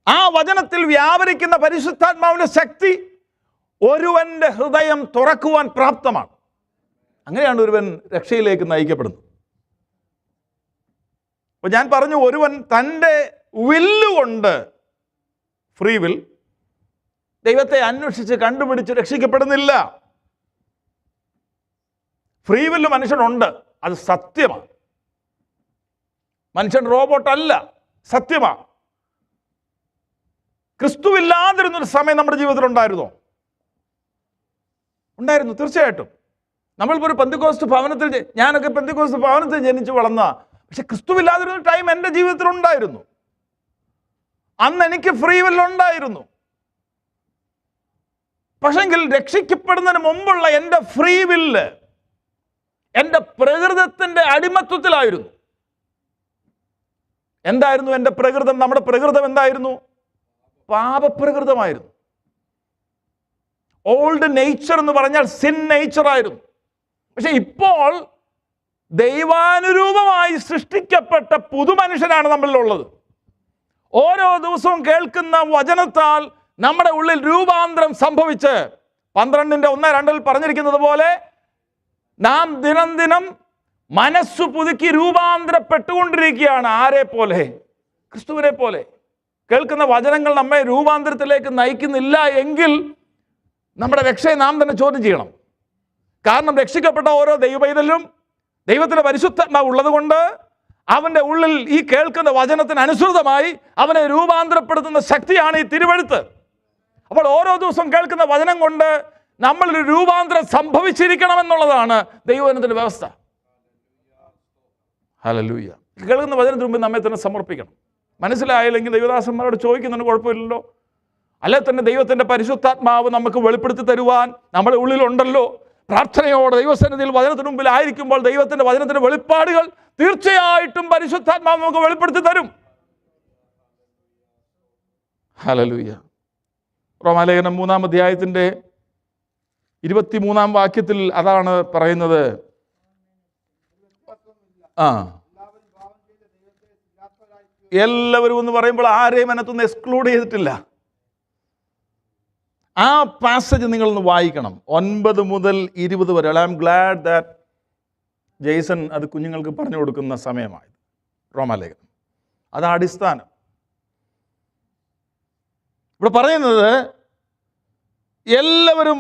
ആ വചനത്തിൽ വ്യാപരിക്കുന്ന പരിശുദ്ധാത്മാവിന്റെ ശക്തി ഒരുവന്റെ ഹൃദയം തുറക്കുവാൻ പ്രാപ്തമാണ്. അങ്ങനെയാണ് ഒരുവൻ രക്ഷയിലേക്ക് നയിക്കപ്പെടുന്നത്. അപ്പോൾ ഞാൻ പറഞ്ഞു, ഒരുവൻ തൻ്റെ വില്ലുകൊണ്ട്, ഫ്രീ വിൽ, ദൈവത്തെ അന്വേഷിച്ച് കണ്ടുപിടിച്ച് രക്ഷിക്കപ്പെടുന്നില്ല. ഫ്രീ വില്ല് മനുഷ്യനുണ്ട്, അത് സത്യമാണ്. മനുഷ്യൻ റോബോട്ടല്ല, സത്യമാണ്. ക്രിസ്തുവില്ലാതിരുന്നൊരു സമയം നമ്മുടെ ജീവിതത്തിൽ ഉണ്ടായിരുന്നോ? ഉണ്ടായിരുന്നു, തീർച്ചയായിട്ടും. നമ്മളിപ്പോൾ ഒരു പെന്തക്കോസ്ത് ഭവനത്തിൽ, ഞാനൊക്കെ പെന്തക്കോസ്ത് ഭവനത്തിൽ ജനിച്ച് വളർന്ന, പക്ഷെ ക്രിസ്തുവില്ലാതിരുന്ന ടൈം എൻ്റെ ജീവിതത്തിൽ ഉണ്ടായിരുന്നു. അന്ന് എനിക്ക് ഫ്രീ വിൽ ഉണ്ടായിരുന്നു. പക്ഷെങ്കിൽ രക്ഷിക്കപ്പെടുന്നതിന് മുമ്പുള്ള എൻ്റെ ഫ്രീ വില്ല് എൻ്റെ പ്രകൃതത്തിൻ്റെ അടിമത്വത്തിലായിരുന്നു. എന്തായിരുന്നു എൻ്റെ പ്രകൃതം? നമ്മുടെ പ്രകൃതം എന്തായിരുന്നു? പാപപ്രകൃതമായിരുന്നു. ഓൾഡ് നേച്ചർ എന്ന് പറഞ്ഞാൽ സിൻ നേച്ചർ ആയിരുന്നു. പക്ഷെ ഇപ്പോൾ ദൈവാനുരൂപമായി സൃഷ്ടിക്കപ്പെട്ട പുതുമനുഷ്യനാണ് നമ്മളിലുള്ളത്. ഓരോ ദിവസവും കേൾക്കുന്ന വചനത്താൽ നമ്മുടെ ഉള്ളിൽ രൂപാന്തരം സംഭവിച്ച് 12:1-2 പറഞ്ഞിരിക്കുന്നത് പോലെ നാം ദിനം ദിനം മനസ്സു പുതുക്കി രൂപാന്തരപ്പെട്ടുകൊണ്ടിരിക്കുകയാണ്. ആരെ പോലെ? ക്രിസ്തുവിനെ പോലെ. കേൾക്കുന്ന വചനങ്ങൾ നമ്മെ രൂപാന്തരത്തിലേക്ക് നയിക്കുന്നില്ല എങ്കിൽ നമ്മുടെ രക്ഷയെ നാം തന്നെ ചോദ്യം ചെയ്യണം. കാരണം രക്ഷിക്കപ്പെട്ട ഓരോ ദൈവപൈതലും ദൈവത്തിൻ്റെ പരിശുദ്ധാത്മാവ് ഉള്ളത് കൊണ്ട് അവൻ്റെ ഉള്ളിൽ ഈ കേൾക്കുന്ന വചനത്തിന് അനുസൃതമായി അവനെ രൂപാന്തരപ്പെടുത്തുന്ന ശക്തിയാണ് ഈ തിരുവെഴുത്ത്. അപ്പോൾ ഓരോ ദിവസവും കേൾക്കുന്ന വചനം കൊണ്ട് നമ്മളൊരു രൂപാന്തരം സംഭവിച്ചിരിക്കണമെന്നുള്ളതാണ് ദൈവവചനത്തിൻ്റെ വ്യവസ്ഥ. ഹല്ലേലൂയ. കേൾക്കുന്ന വചനത്തിന് മുമ്പ് നമ്മെ തന്നെ സമർപ്പിക്കണം. മനസ്സിലായില്ലെങ്കിൽ ദൈവദാസന്മാരോട് ചോദിക്കുന്നുണ്ട്, കുഴപ്പമില്ലല്ലോ. അല്ലെ തന്നെ ദൈവത്തിൻ്റെ പരിശുദ്ധാത്മാവ് നമുക്ക് വെളിപ്പെടുത്തി തരുവാൻ നമ്മുടെ ഉള്ളിലുണ്ടല്ലോ. പ്രാർത്ഥനയോടെ ദൈവസന്നിധിയിൽ വചനത്തിന് മുമ്പിൽ ആയിരിക്കുമ്പോൾ ദൈവത്തിൻ്റെ വചനത്തിൻ്റെ വെളിപ്പാടുകൾ തീർച്ചയായിട്ടും പരിശുദ്ധാത്മാവ് നമുക്ക് വെളിപ്പെടുത്തി തരും. ഹല്ലേലൂയ. റോമാലേഖനം 3-ാം 23 അതാണ് പറയുന്നത്. എല്ലാവരും എന്ന് പറയുമ്പോൾ ആരെയും അതിനകത്തൊന്ന് എക്സ്ക്ലൂഡ് ചെയ്തിട്ടില്ല. ആ പാസേജ് നിങ്ങളൊന്ന് വായിക്കണം, 9 മുതൽ 20 വരെ. I am glad that Jason അത് കുഞ്ഞുങ്ങൾക്ക് പറഞ്ഞു കൊടുക്കുന്ന സമയമായി. റോമാലേഖനം അത് അടിസ്ഥാനം. ഇവിടെ പറയുന്നത് എല്ലാവരും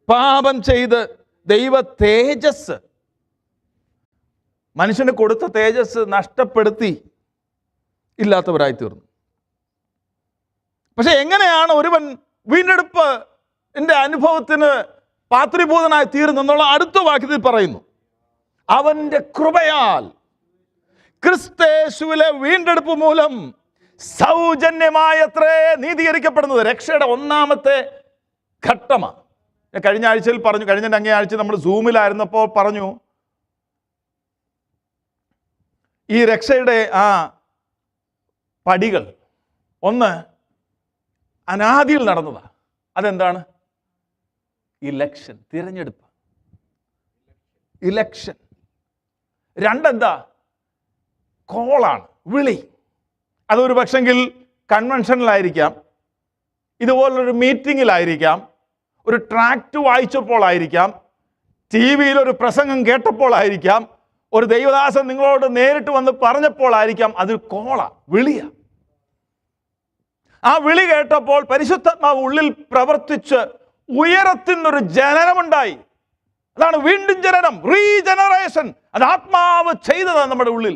പാപം ചെയ്ത് ദൈവ തേജസ്, മനുഷ്യന് കൊടുത്ത തേജസ് നഷ്ടപ്പെടുത്തി ഇല്ലാത്തവരായി തീർന്നു. പക്ഷെ എങ്ങനെയാണ് ഒരുവൻ വീണ്ടെടുപ്പ് എൻ്റെ അനുഭവത്തിന് പാത്രീഭൂതനായി തീർന്നെന്നുള്ള അടുത്ത വാക്യത്തിൽ പറയുന്നു. അവൻ്റെ കൃപയാൽ ക്രിസ്തയേശുവിലെ വീണ്ടെടുപ്പ് മൂലം സൗജന്യമായത്രേ നീതീകരിക്കപ്പെടുന്നത്. രക്ഷയുടെ ഒന്നാമത്തെ ഘട്ടമാണ്. ഞാൻ കഴിഞ്ഞ ആഴ്ചയിൽ പറഞ്ഞു, കഴിഞ്ഞ അങ്ങേ ആഴ്ച നമ്മൾ സൂമിലായിരുന്നപ്പോൾ പറഞ്ഞു, ഈ രക്ഷയുടെ ആ പടികൾ ഒന്ന് അനാദിയിൽ നടന്നതാണ്. അതെന്താണ്? ഇലക്ഷൻ, തിരഞ്ഞെടുപ്പ്, ഇലക്ഷൻ. രണ്ടെന്താ? കോളാണ്, വിളി. അതൊരു പക്ഷെങ്കിൽ കൺവെൻഷനിലായിരിക്കാം, ഇതുപോലൊരു മീറ്റിങ്ങിലായിരിക്കാം, ഒരു ട്രാക്റ്റ് വായിച്ചപ്പോഴായിരിക്കാം, ടി വിയിൽ ഒരു പ്രസംഗം കേട്ടപ്പോഴായിരിക്കാം, ഒരു ദൈവദാസൻ നിങ്ങളോട് നേരിട്ട് വന്ന് പറഞ്ഞപ്പോഴായിരിക്കാം. അത് കോളാ, വിളിയാ. ആ വിളി കേട്ടപ്പോൾ പരിശുദ്ധാത്മാവ് ഉള്ളിൽ പ്രവർത്തിച്ച് ഉയരത്തിനൊരു ജനനമുണ്ടായി. അതാണ് വീണ്ടും ജനനം, റീജനറേഷൻ. അത് ആത്മാവ് ചെയ്തതാണ് നമ്മുടെ ഉള്ളിൽ.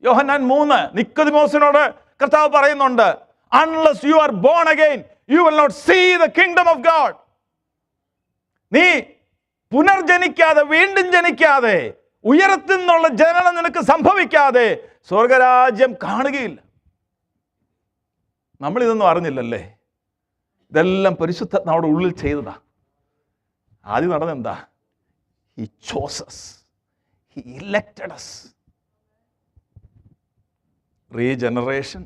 യോഹന്നാൻ 3 നിക്കോദിമോസിനോട് കർത്താവ് പറയുന്നുണ്ട്, unless you are born again you will not see the kingdom of God. നീ പുനർജനിക്കാതെ, വീണ്ടും ജനിക്കാതെ, ഉയരത്തിൽ നിന്നുള്ള ജനനം നിനക്ക് സംഭവിക്കാതെ സ്വർഗരാജ്യം കാണുകയില്ല. നമ്മളിതൊന്നും അറിഞ്ഞില്ലല്ലേ. ഇതെല്ലാം പരിശുദ്ധാത്മാവുടെ ഉള്ളിൽ ചെയ്തതാ. ആദ്യം നടന്നെന്താ? He chose us. He elected us. Regeneration.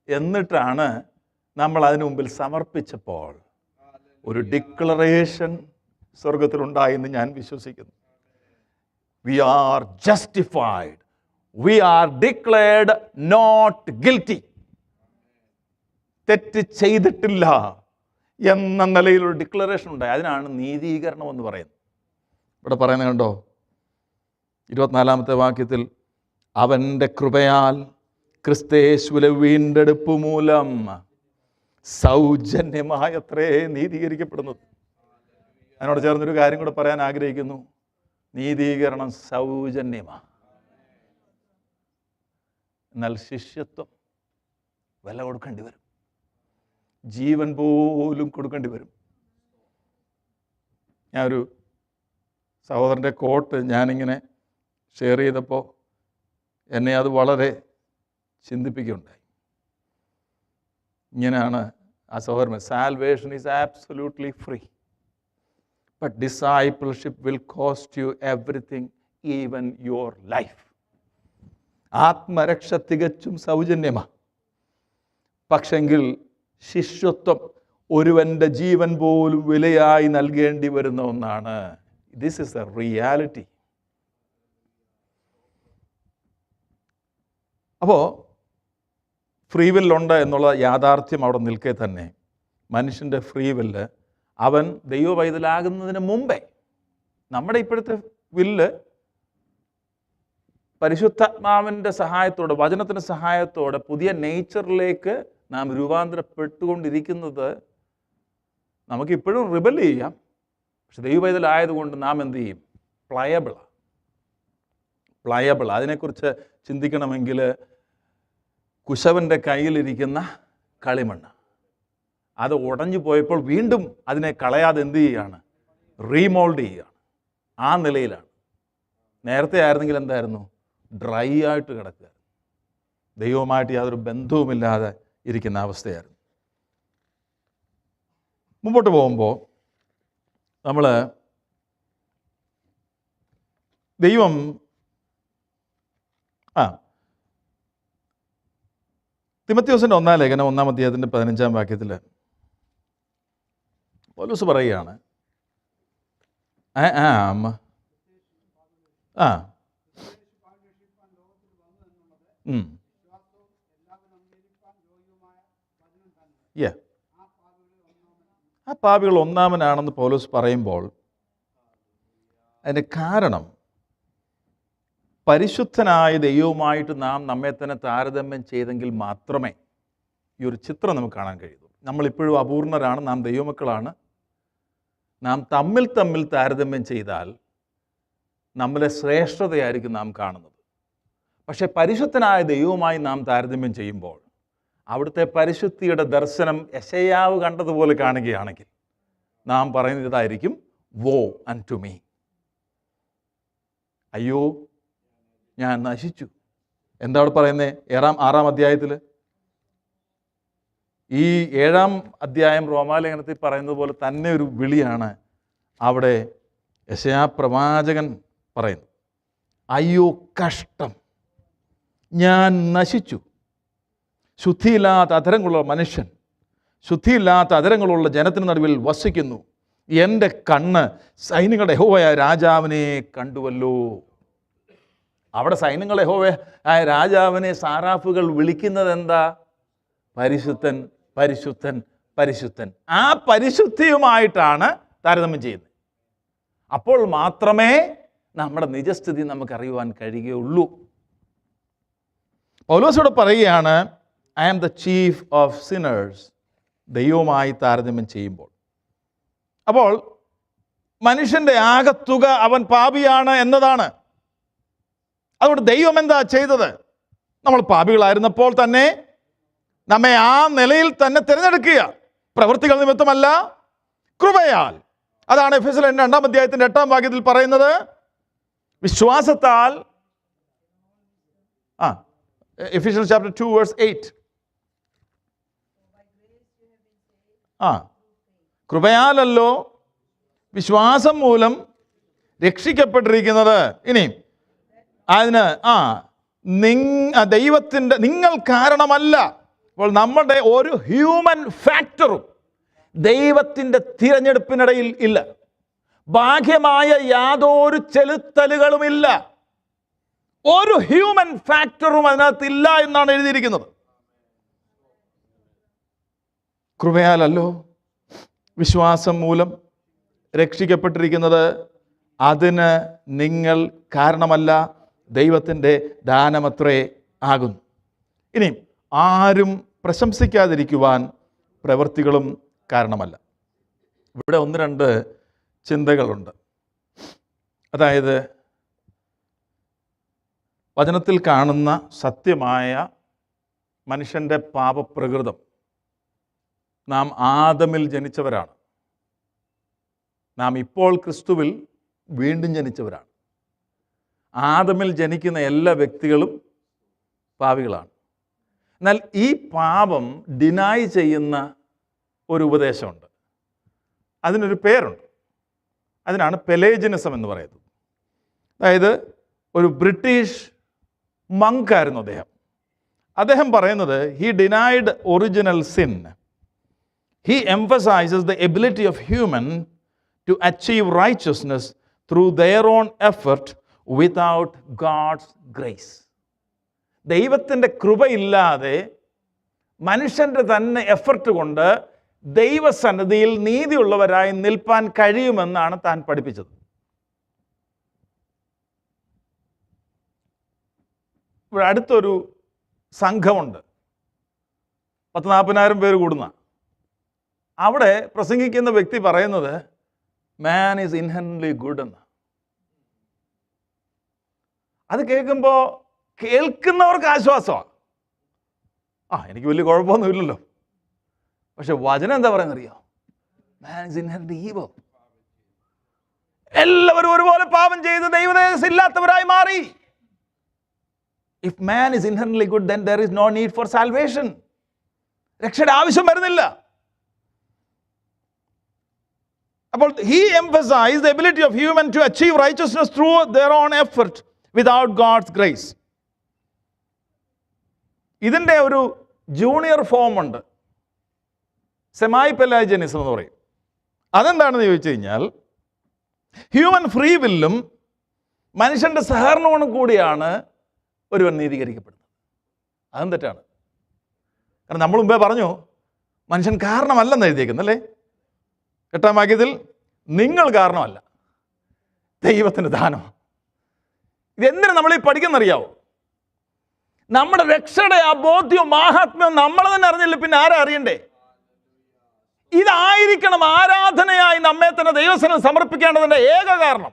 എന്നിട്ടാണ് നമ്മൾ അതിനു മുമ്പിൽ സമർപ്പിച്ചപ്പോൾ ഒരു ഡിക്ലറേഷൻ സ്വർഗത്തിലുണ്ടായെന്ന് ഞാൻ വിശ്വസിക്കുന്നു. We are justified. We are declared not guilty. തെറ്റ് ചെയ്തിട്ടില്ല എന്ന നിലയിലൊരു ഡിക്ലറേഷൻ ഉണ്ടായി. അതിനാണ് നീതീകരണം എന്ന് പറയുന്നത്. ഇവിടെ പറയുന്നത് കണ്ടോ, 24-ാമത്തെ വാക്യത്തിൽ, അവൻ്റെ കൃപയാൽ ക്രിസ്തയേശുവിലെ വീണ്ടെടുപ്പ് മൂലം സൗജന്യമായത്രേ നീതീകരിക്കപ്പെടുന്നത്. അതിനോട് ചേർന്നൊരു കാര്യം കൂടെ പറയാൻ ആഗ്രഹിക്കുന്നു. നീതീകരണം സൗജന്യമാണ്. എന്നാൽ ശിഷ്യത്വം വില കൊടുക്കേണ്ടി വരും, ജീവൻ പോലും കൊടുക്കേണ്ടി വരും. ഞാനൊരു സഹോദരൻ്റെ കോട്ട് ഞാനിങ്ങനെ ഷെയർ ചെയ്തപ്പോൾ എന്നെ അത് വളരെ ചിന്തിപ്പിക്കുകയുണ്ടായി. ഇങ്ങനെയാണ് ആ സഹോദരൻ: salvation is absolutely free, but discipleship will cost you everything, even your life. ആത്മരക്ഷ തികച്ചും സൗജന്യമാണ്. പക്ഷെങ്കിൽ ശിഷ്യത്വം ഒരുവൻ്റെ ജീവൻ പോലും വിലയായി നൽകേണ്ടി വരുന്ന ഒന്നാണ്. This is A reality. അപ്പോൾ ഫ്രീ വില്ലുണ്ട് എന്നുള്ള യാഥാർത്ഥ്യം അവിടെ നിൽക്കെ തന്നെ മനുഷ്യൻ്റെ ഫ്രീ വില്ല് അവൻ ദൈവ പൈതലാകുന്നതിന് മുമ്പേ, നമ്മുടെ ഇപ്പോഴത്തെ വില്ല് പരിശുദ്ധാത്മാവിൻ്റെ സഹായത്തോടെ, വചനത്തിൻ്റെ സഹായത്തോടെ പുതിയ നേച്ചറിലേക്ക് നാം രൂപാന്തരപ്പെട്ടുകൊണ്ടിരിക്കുന്നത്, നമുക്കിപ്പോഴും റിബൽ ചെയ്യാം. പക്ഷെ ദൈവ പൈതലായതുകൊണ്ട് നാം എന്ത് ചെയ്യും? പ്ലയബിൾ. അതിനെക്കുറിച്ച് ചിന്തിക്കണമെങ്കിൽ കുശവൻ്റെ കയ്യിലിരിക്കുന്ന കളിമണ്ണ് അത് ഉടഞ്ഞു പോയപ്പോൾ വീണ്ടും അതിനെ കളയാതെ എന്ത് ചെയ്യുകയാണ്? റീമോൾഡ് ചെയ്യുകയാണ്. ആ നിലയിലാണ്. നേരത്തെ ആയിരുന്നെങ്കിൽ എന്തായിരുന്നു? ഡ്രൈ ആയിട്ട് കിടക്കുക, ദൈവവുമായിട്ട് യാതൊരു ബന്ധവുമില്ലാതെ ഇരിക്കുന്ന അവസ്ഥയായിരുന്നു. മുമ്പോട്ട് പോകുമ്പോൾ നമ്മൾ ദൈവം തിമോഥെയോസിൻ്റെ 1-ാം ലേഖനം 1-ാം അധ്യായത്തിൻ്റെ 15-ാം വാക്യത്തിൽ പൗലോസ് പറയുകയാണ്, ഐ ആം ആ പാപികൾ ഒന്നാമനാണെന്ന് പൗലോസ് പറയുമ്പോൾ അതിൻ്റെ കാരണം, പരിശുദ്ധനായ ദൈവവുമായിട്ട് നാം നമ്മെ തന്നെ താരതമ്യം ചെയ്തെങ്കിൽ മാത്രമേ ഈ ഒരു ചിത്രം നമുക്ക് കാണാൻ കഴിയൂ. നമ്മളിപ്പോഴും അപൂർണരാണ്, നാം ദൈവമക്കളാണ്. നാം തമ്മിൽ താരതമ്യം ചെയ്താൽ നമ്മളെ ശ്രേഷ്ഠതയായിരിക്കും നാം കാണുന്നത്. പക്ഷേ പരിശുദ്ധനായ ദൈവവുമായി നാം താരതമ്യം ചെയ്യുമ്പോൾ അവിടുത്തെ പരിശുദ്ധിയുടെ ദർശനം യെശയ്യാവ് കണ്ടതുപോലെ കാണുകയാണെങ്കിൽ നാം പറയുന്നത് ഇതായിരിക്കും: വോ അൻടു മീ, അയ്യോ ഞാൻ നശിച്ചു. എന്താ അവിടെ പറയുന്നത്? 6-ാം അധ്യായത്തിൽ, ഈ 7-ാം അധ്യായം റോമാലേഖനത്തിൽ പറയുന്നത് പോലെ തന്നെ ഒരു വിളിയാണ് അവിടെ യെശയ്യാ പ്രവാചകൻ പറയുന്നത്. അയ്യോ കഷ്ടം, ഞാൻ നശിച്ചു. ശുദ്ധിയില്ലാത്ത അധരങ്ങളുള്ള മനുഷ്യൻ, ശുദ്ധിയില്ലാത്ത അധരങ്ങളുള്ള ജനത്തിന് നടുവിൽ വസിക്കുന്നു. എൻ്റെ കണ്ണ് സൈന്യങ്ങളുടെ യഹോവയായ രാജാവിനെ കണ്ടുവല്ലോ. അവിടെ സൈന്യങ്ങളുടെ യഹോവയായ രാജാവിനെ സാറാഫുകൾ വിളിക്കുന്നത് എന്താ? പരിശുദ്ധൻ, പരിശുദ്ധൻ, പരിശുദ്ധൻ. ആ പരിശുദ്ധിയുമായിട്ടാണ് താരതമ്യം ചെയ്യുന്നത്. അപ്പോൾ മാത്രമേ നമ്മുടെ നിജസ്ഥിതി നമുക്കറിയുവാൻ കഴിയുകയുള്ളൂ. പൗലോസോട് പറയുകയാണ്, I am the chief of sinners, ദൈവവുമായി താരതമ്യം ചെയ്യുമ്പോൾ. അപ്പോൾ മനുഷ്യൻ്റെ ആകത്തുക അവൻ പാപിയാണ് എന്നതാണ്. അതുകൊണ്ട് ദൈവം എന്താ ചെയ്തത്? നമ്മൾ പാപികളായിരുന്നപ്പോൾ തന്നെ നമ്മെ ആ നിലയിൽ തന്നെ തിരഞ്ഞെടുക്കുക, പ്രവൃത്തികൾ നിമിത്തമല്ല, കൃപയാൽ. അതാണ് എഫെസ്യർ 2-ാം അധ്യായത്തിൻ്റെ 8-ാം വാക്യത്തിൽ പറയുന്നത്. വിശ്വാസത്താൽ, Ephesians chapter 2 verse 8, കൃപയാലല്ലോ വിശ്വാസം മൂലം രക്ഷിക്കപ്പെട്ടിരിക്കുന്നത്. ഇനി അതിന് ദൈവത്തിൻ്റെ, നിങ്ങൾ കാരണമല്ല. അപ്പോൾ നമ്മുടെ ഒരു ഹ്യൂമൻ ഫാക്ടറും ദൈവത്തിൻ്റെ തിരഞ്ഞെടുപ്പിനിടയിൽ ഇല്ല. ബാഹ്യമായ യാതൊരു ചെലുത്തലുകളുമില്ല. ഒരു ഹ്യൂമൻ ഫാക്ടറും അതിനകത്തില്ല എന്നാണ് എഴുതിയിരിക്കുന്നത്. കൃപയാലല്ലോ വിശ്വാസം മൂലം രക്ഷിക്കപ്പെട്ടിരിക്കുന്നത്, അതിന് നിങ്ങൾ കാരണമല്ല, ദൈവത്തിൻ്റെ ദാനമത്രേ ആകുന്നു. ഇനി ആരും പ്രശംസിക്കാതിരിക്കുവാൻ പ്രവൃത്തികളും കാരണമല്ല. ഇവിടെ ഒന്ന് രണ്ട് ചിന്തകളുണ്ട്. അതായത് വചനത്തിൽ കാണുന്ന സത്യമായ മനുഷ്യൻ്റെ പാപപ്രകൃതം, നാം ആദമിൽ ജനിച്ചവരാണ്. നാം ഇപ്പോൾ ക്രിസ്തുവിൽ വീണ്ടും ജനിച്ചവരാണ്. ആദമിൽ ജനിക്കുന്ന എല്ലാ വ്യക്തികളും പാപികളാണ്. എന്നാൽ ഈ പാപം ഡിനായ് ചെയ്യുന്ന ഒരു ഉപദേശമുണ്ട്. അതിനൊരു പേരുണ്ട്. അതിനാണ് പെലേജിനിസം എന്ന് പറയുന്നത്. അതായത് ഒരു ബ്രിട്ടീഷ് മങ്കായിരുന്നു അദ്ദേഹം. അദ്ദേഹം പറയുന്നത് he denied original sin. He emphasizes the ability of human to achieve righteousness through their own effort without God's grace. ദൈവത്തിൻ്റെ കൃപയില്ലാതെ മനുഷ്യൻ്റെ തന്നെ എഫർട്ട് കൊണ്ട് ദൈവസന്നിധിയിൽ നീതിയുള്ളവരായി നിൽപ്പാൻ കഴിയുമെന്നാണ് താൻ പഠിപ്പിച്ചത്. ഇവിടെ അടുത്തൊരു സംഘമുണ്ട്, 40,000 പേര് കൂടുന്ന. അവിടെ പ്രസംഗിക്കുന്ന വ്യക്തി പറയുന്നത് മാൻ ഈസ് ഇൻഹെറന്റ്ലി ഗുഡ് എന്ന്. അത് കേൾക്കുമ്പോൾ കേൾക്കുന്നവർക്ക് ആശ്വാസമാണ്. എനിക്ക് വലിയ കുഴപ്പമൊന്നുമില്ലല്ലോ. പക്ഷെ വചനം എന്താ പറയുന്നറിയോ? Man is ഇൻഹെറന്റ്ലി evil. എല്ലാവരും ഒരുപോലെ പാപം ചെയ്ത് ദൈവതേജസ്സ് ഇല്ലാത്തവരായി മാറി. If man is inherently good, then there is no need for salvation. രക്ഷയുടെ ആവശ്യം വരുന്നില്ല. അപ്പോൾ he emphasized the ability of human to achieve righteousness through their own effort without God's grace. ഇതിൻ്റെ ഒരു ജൂനിയർ ഫോം ഉണ്ട്, സെമായി പെലാജിയനിസം എന്ന് പറയും. അതെന്താണെന്ന് ചോദിച്ചു കഴിഞ്ഞാൽ, ഹ്യൂമൻ ഫ്രീ വില്ലും മനുഷ്യൻ്റെ സഹകരണവും കൂടിയാണ് ഒരുവൻ നീതീകരിക്കപ്പെടുന്നത്. അതും തെറ്റാണ്. കാരണം നമ്മൾ മുമ്പേ പറഞ്ഞു, മനുഷ്യൻ കാരണമല്ലെന്ന് എഴുതിയേക്കുന്നല്ലേ 8-ാം വാക്യത്തിൽ. നിങ്ങൾ കാരണമല്ല, ദൈവത്തിൻ്റെ ദാനമാണ്. ഇതെന്തിനാണ് നമ്മൾ ഈ പഠിക്കുന്നറിയാവോ? നമ്മുടെ രക്ഷയുടെ ആ ബോധ്യവും മാഹാത്മ്യവും നമ്മൾ തന്നെ അറിഞ്ഞില്ല, പിന്നെ ആരാ അറിയണ്ടേ? ഇതായിരിക്കണം ആരാധനയായി നമ്മെ തന്നെ ദൈവസന്നിധിയിൽ സമർപ്പിക്കേണ്ടതിൻ്റെ ഏക കാരണം.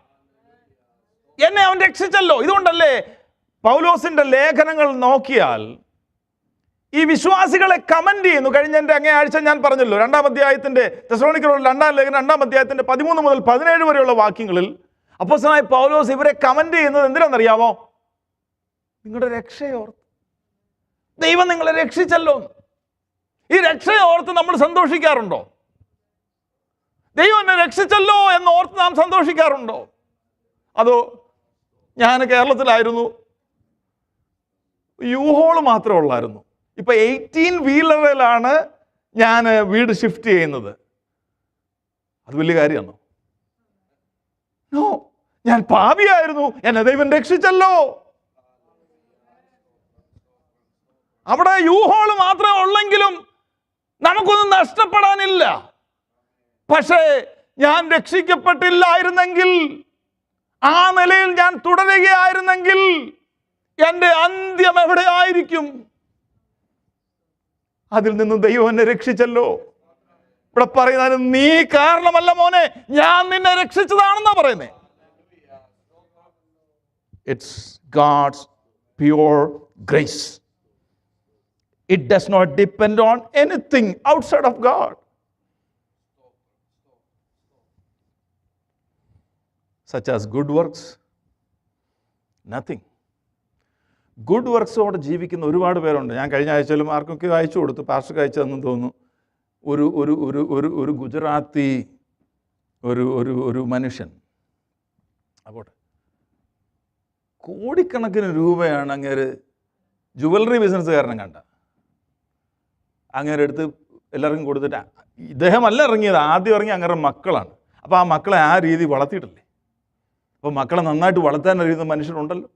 എന്നെ അവൻ രക്ഷിച്ചല്ലോ. ഇതുകൊണ്ടല്ലേ പൗലോസിന്റെ ലേഖനങ്ങൾ നോക്കിയാൽ ഈ വിശ്വാസികളെ കമന്റ് ചെയ്യുന്നു. കഴിഞ്ഞ എൻ്റെ അങ്ങേ ആഴ്ച ഞാൻ പറഞ്ഞല്ലോ, 2-ാം അധ്യായത്തിന്റെ തെസ്സലോനിക്കരുടെ 2-ാം ലേഖനം 2-ാം അധ്യായത്തിന്റെ 13 മുതൽ 17 വരെയുള്ള വാക്യങ്ങളിൽ അപ്പോസ്തലനായ പൗലോസ് ഇവരെ കമന്റ് ചെയ്യുന്നത് എന്തിനാണെന്നറിയാമോ? നിങ്ങളുടെ രക്ഷയോർത്ത്, ദൈവം നിങ്ങളെ രക്ഷിച്ചല്ലോ. ഈ രക്ഷയോർത്ത് നമ്മൾ സന്തോഷിക്കാറുണ്ടോ? ദൈവം എന്നെ രക്ഷിച്ചല്ലോ എന്ന് ഓർത്ത് നാം സന്തോഷിക്കാറുണ്ടോ? അതോ ഞാൻ കേരളത്തിലായിരുന്നു, യു-ഹോള് മാത്രമേ ഉള്ളായിരുന്നു, ഇപ്പൊ 18 വീലറിലാണ് ഞാൻ വീട് ഷിഫ്റ്റ് ചെയ്യുന്നത്, അത് വലിയ കാര്യമാണോ? നോ, ഞാൻ പാപിയായിരുന്നു, എന്നെ ദൈവം രക്ഷിച്ചല്ലോ. അവിടെ യു-ഹോള് മാത്രമേ ഉള്ളെങ്കിലും നമുക്കൊന്നും നഷ്ടപ്പെടാനില്ല. പക്ഷേ ഞാൻ രക്ഷിക്കപ്പെട്ടില്ലായിരുന്നെങ്കിൽ, ആ നിലയിൽ ഞാൻ തുടരുകയായിരുന്നെങ്കിൽ എൻ്റെ അന്ത്യം എവിടെ ആയിരിക്കും? അതിൽ നിന്ന് ദൈവം എന്നെ രക്ഷിച്ചല്ലോ. ഇവിടെ പറയുന്നത് നീ കാരണമല്ല മോനെ, ഞാൻ നിന്നെ രക്ഷിച്ചതാണെന്നാ പറയുന്നേ. It's God's pure grace. It does not depend on anything outside of God. Such as good works, nothing. Good വർക്ക്സോടെ ജീവിക്കുന്ന ഒരുപാട് പേരുണ്ട്. ഞാൻ കഴിഞ്ഞ ആഴ്ചയിലും ആർക്കൊക്കെ അയച്ചു കൊടുത്തു, പാസ്റ്റർക്ക് അയച്ചതെന്ന് തോന്നുന്നു. ഒരു ഒരു ഒരു ഒരു ഒരു ഗുജറാത്തി ഒരു മനുഷ്യൻ, അപ്പോൾ കോടിക്കണക്കിന് രൂപയാണ് അങ്ങേര് ജുവലറി ബിസിനസ്സുകാരനെ കണ്ട അങ്ങേരെ അടുത്ത് എല്ലാവർക്കും കൊടുത്തിട്ട്, ഇദ്ദേഹമല്ല ഇറങ്ങിയത്, ആദ്യം ഇറങ്ങി അങ്ങേരുടെ മക്കളാണ്. അപ്പോൾ ആ മക്കളെ ആ രീതി വളർത്തിയിട്ടില്ലേ? അപ്പോൾ മക്കളെ നന്നായിട്ട് വളർത്താൻ അറിയുന്ന മനുഷ്യരുണ്ടല്ലോ.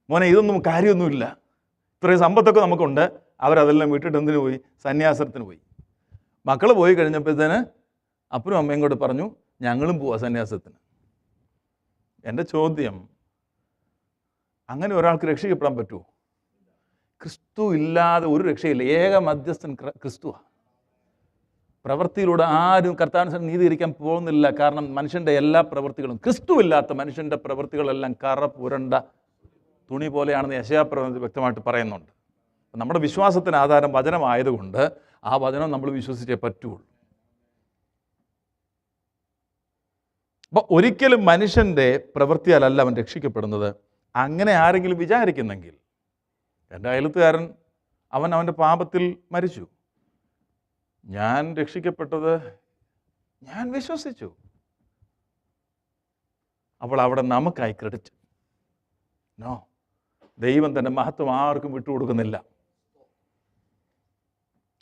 മോനെ, ഇതൊന്നും കാര്യമൊന്നുമില്ല, ഇത്രയും സമ്പത്തൊക്കെ നമുക്കുണ്ട്. അവരതെല്ലാം വിട്ടിട്ട് എന്തിനു പോയി? സന്യാസത്തിന് പോയി. മക്കൾ പോയി കഴിഞ്ഞപ്പോഴത്തേന് അപ്പനും അമ്മയും കൂടെ പറഞ്ഞു, ഞങ്ങളും പോവാ സന്യാസത്തിന്. എൻ്റെ ചോദ്യം, അങ്ങനെ ഒരാൾക്ക് രക്ഷിക്കപ്പെടാൻ പറ്റുമോ? ക്രിസ്തു ഇല്ലാതെ ഒരു രക്ഷയില്ല. ഏക മധ്യസ്ഥൻ ക്രിസ്തുവാണ്. പ്രവൃത്തിയിലൂടെ ആരും കർത്താവിന് നീതീകരിക്കാൻ പോകുന്നില്ല. കാരണം മനുഷ്യൻ്റെ എല്ലാ പ്രവൃത്തികളും, ക്രിസ്തു ഇല്ലാത്ത മനുഷ്യൻ്റെ പ്രവൃത്തികളെല്ലാം കറ പുരണ്ട തുണി പോലെയാണെന്ന് യെശയ്യാപ്രവചനത്തിൽ വ്യക്തമായിട്ട് പറയുന്നുണ്ട്. നമ്മുടെ വിശ്വാസത്തിന് ആധാരം വചനമായതുകൊണ്ട് ആ വചനം നമ്മൾ വിശ്വസിച്ചേ പറ്റുള്ളൂ. അപ്പോൾ ഒരിക്കലും മനുഷ്യൻ്റെ പ്രവൃത്തിയാലല്ല അവൻ രക്ഷിക്കപ്പെടുന്നത്. അങ്ങനെ ആരെങ്കിലും വിചാരിക്കുന്നെങ്കിൽ, എൻ്റെ അയൽത്തുകാരൻ അവൻ്റെ പാപത്തിൽ മരിച്ചു, ഞാൻ രക്ഷിക്കപ്പെട്ടത് ഞാൻ വിശ്വസിച്ചു, അപ്പോൾ അവിടെ നമുക്കായി ക്രെഡിറ്റ്. നോ, ദൈവം തൻ്റെ മഹത്വം ആർക്കും വിട്ടുകൊടുക്കുന്നില്ല.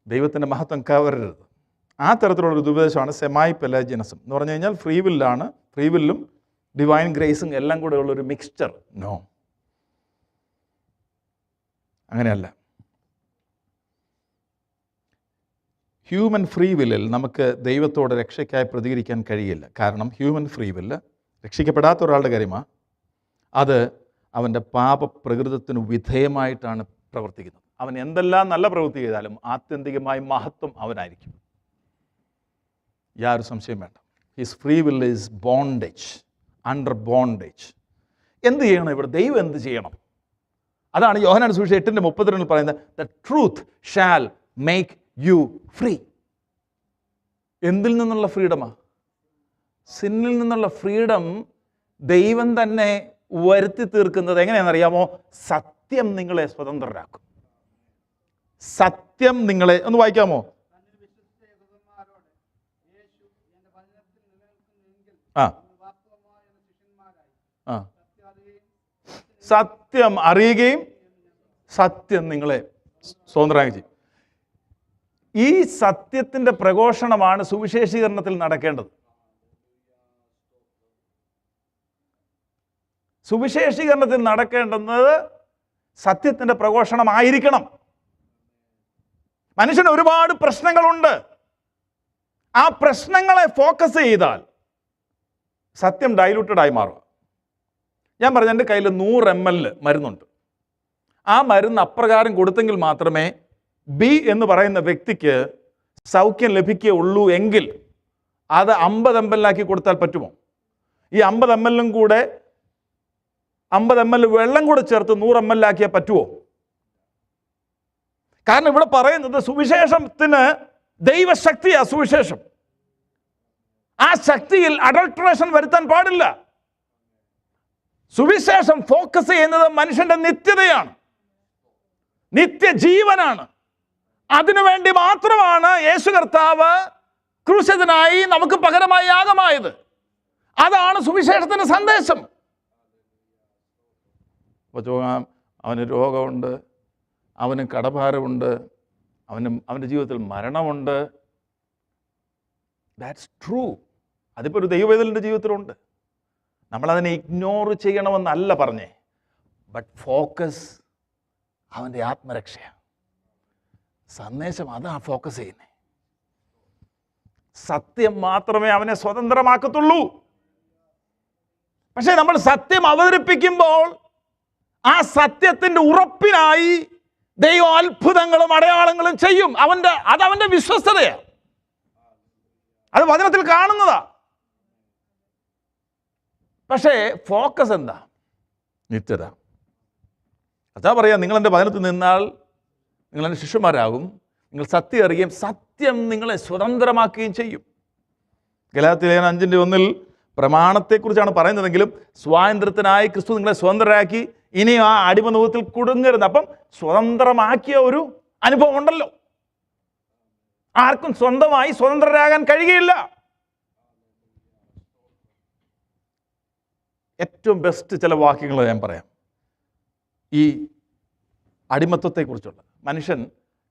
ദൈവത്തിൻ്റെ മഹത്വം കവരരുത്. ആ തരത്തിലുള്ളൊരു ഉപദേശമാണ് സെമൈ പെലാജിയനിസം എന്ന് പറഞ്ഞു കഴിഞ്ഞാൽ ഫ്രീ വില്ലും ഡിവൈൻ ഗ്രേസും എല്ലാം കൂടെ ഉള്ളൊരു മിക്സ്ചർ. നോ, അങ്ങനെയല്ല. ഹ്യൂമൻ ഫ്രീ വില്ലിൽ നമുക്ക് ദൈവത്തോട് രക്ഷയ്ക്കായി പ്രതികരിക്കാൻ കഴിയില്ല. കാരണം ഹ്യൂമൻ ഫ്രീ വില്ല് രക്ഷിക്കപ്പെടാത്ത ഒരാളുടെ കാര്യമാണ്. അത് അവൻ്റെ പാപപ്രകൃതത്തിന് വിധേയമായിട്ടാണ് പ്രവർത്തിക്കുന്നത്. അവൻ എന്തെല്ലാം നല്ല പ്രവൃത്തി ചെയ്താലും ആത്യന്തികമായി മഹത്വം അവനായിരിക്കും. യാതൊരു സംശയം വേണ്ട. His free will is bondage, under bondage. എന്ത് ചെയ്യണം ഇവിടെ? ദൈവം എന്ത് ചെയ്യണം? അതാണ് യോഹന്നാൻ സുവിശേഷം 8:32 പറയുന്നത്, the truth shall make you free. എന്തിൽ നിന്നുള്ള ഫ്രീഡമാ? സിന്നിൽ നിന്നുള്ള ഫ്രീഡം ദൈവം തന്നെ വരുത്തി തീർക്കുന്നത് എങ്ങനെയാണെന്നറിയാമോ? സത്യം നിങ്ങളെ സ്വതന്ത്രരാക്കും. സത്യം നിങ്ങളെ, ഒന്ന് വായിക്കാമോ? സത്യം അറിയുകയും സത്യം നിങ്ങളെ സ്വതന്ത്രരാകുകയും ചെയ്യും. ഈ സത്യത്തിൻ്റെ പ്രഘോഷണമാണ് സുവിശേഷീകരണത്തിൽ നടക്കേണ്ടത്. സുവിശേഷീകരണത്തിൽ നടക്കേണ്ടുന്നത് സത്യത്തിൻ്റെ പ്രഘോഷണമായിരിക്കണം. മനുഷ്യന് ഒരുപാട് പ്രശ്നങ്ങളുണ്ട്. ആ പ്രശ്നങ്ങളെ ഫോക്കസ് ചെയ്താൽ സത്യം ഡൈലൂട്ടഡായി മാറും. ഞാൻ പറഞ്ഞു, എൻ്റെ കയ്യിൽ 100 ml മരുന്നുണ്ട്. ആ മരുന്ന് അപ്രകാരം കൊടുത്തെങ്കിൽ മാത്രമേ ബി എന്ന് പറയുന്ന വ്യക്തിക്ക് സൗഖ്യം ലഭിക്കുകയുള്ളൂ എങ്കിൽ അത് 50 ml കൊടുത്താൽ പറ്റുമോ? ഈ 50 ml കൂടെ 50 ml വെള്ളം കൂടെ ചേർത്ത് 100 ml ആക്കിയാൽ പറ്റുമോ? കാരണം ഇവിടെ പറയുന്നത് സുവിശേഷത്തിന് ദൈവശക്തിയാ സുവിശേഷം. ആ ശക്തിയിൽ അഡൾട്രേഷൻ വരുത്താൻ പാടില്ല. സുവിശേഷം ഫോക്കസ് ചെയ്യുന്നത് മനുഷ്യന്റെ നിത്യതയാണ്, നിത്യജീവനാണ്. അതിനുവേണ്ടി മാത്രമാണ് യേശു കർത്താവ് ക്രൂശിതനായി നമുക്ക് പകരമായി യാഗമായത്. അതാണ് സുവിശേഷത്തിന്റെ സന്ദേശം. അവന് രോഗമുണ്ട്, അവന് കടഭാരമുണ്ട്, അവൻ്റെ ജീവിതത്തിൽ മരണമുണ്ട്. That's true. അതിപ്പോൾ ഒരു ദൈവവേദലിൻ്റെ ജീവിതത്തിലുണ്ട്. നമ്മളതിനെ ഇഗ്നോർ ചെയ്യണമെന്നല്ല പറഞ്ഞേ. ബട്ട് ഫോക്കസ് അവൻ്റെ ആത്മരക്ഷയാണ്. സന്ദേശം അതാ ഫോക്കസ് ചെയ്യുന്നത്. സത്യം മാത്രമേ അവനെ സ്വതന്ത്രമാക്കത്തുള്ളൂ. പക്ഷേ നമ്മൾ സത്യം അവതരിപ്പിക്കുമ്പോൾ ആ സത്യത്തിൻ്റെ ഉറപ്പിനായി ദൈവം അത്ഭുതങ്ങളും അടയാളങ്ങളും ചെയ്യും. അതവൻ്റെ വിശ്വസ്തതയാണ്. അത് വചനത്തിൽ കാണുന്നതാ. പക്ഷേ ഫോക്കസ് എന്താ? നിത്യത. അതാ പറയാം, നിങ്ങളെൻ്റെ വചനത്തിൽ നിന്നാൽ നിങ്ങളെൻ്റെ ശിഷ്യന്മാരാകും, നിങ്ങൾ സത്യം അറിയുകയും സത്യം നിങ്ങളെ സ്വതന്ത്രമാക്കുകയും ചെയ്യും. ഗലാത്യ ലേഖനം 5:1 പ്രമാണത്തെക്കുറിച്ചാണ് പറയുന്നതെങ്കിലും സ്വാതന്ത്ര്യത്തിനായി ക്രിസ്തു നിങ്ങളെ സ്വതന്ത്രരാക്കി, ഇനിയും ആ അടിമനുഭവത്തിൽ കുടുങ്ങരുത്. അപ്പം സ്വതന്ത്രമാക്കിയ ഒരു അനുഭവം ഉണ്ടല്ലോ. ആർക്കും സ്വന്തമായി സ്വതന്ത്രരാകാൻ കഴിയുകയില്ല. ഏറ്റവും ബെസ്റ്റ് ചില വാക്യങ്ങൾ ഞാൻ പറയാം. ഈ അടിമത്വത്തെക്കുറിച്ചുള്ള, മനുഷ്യൻ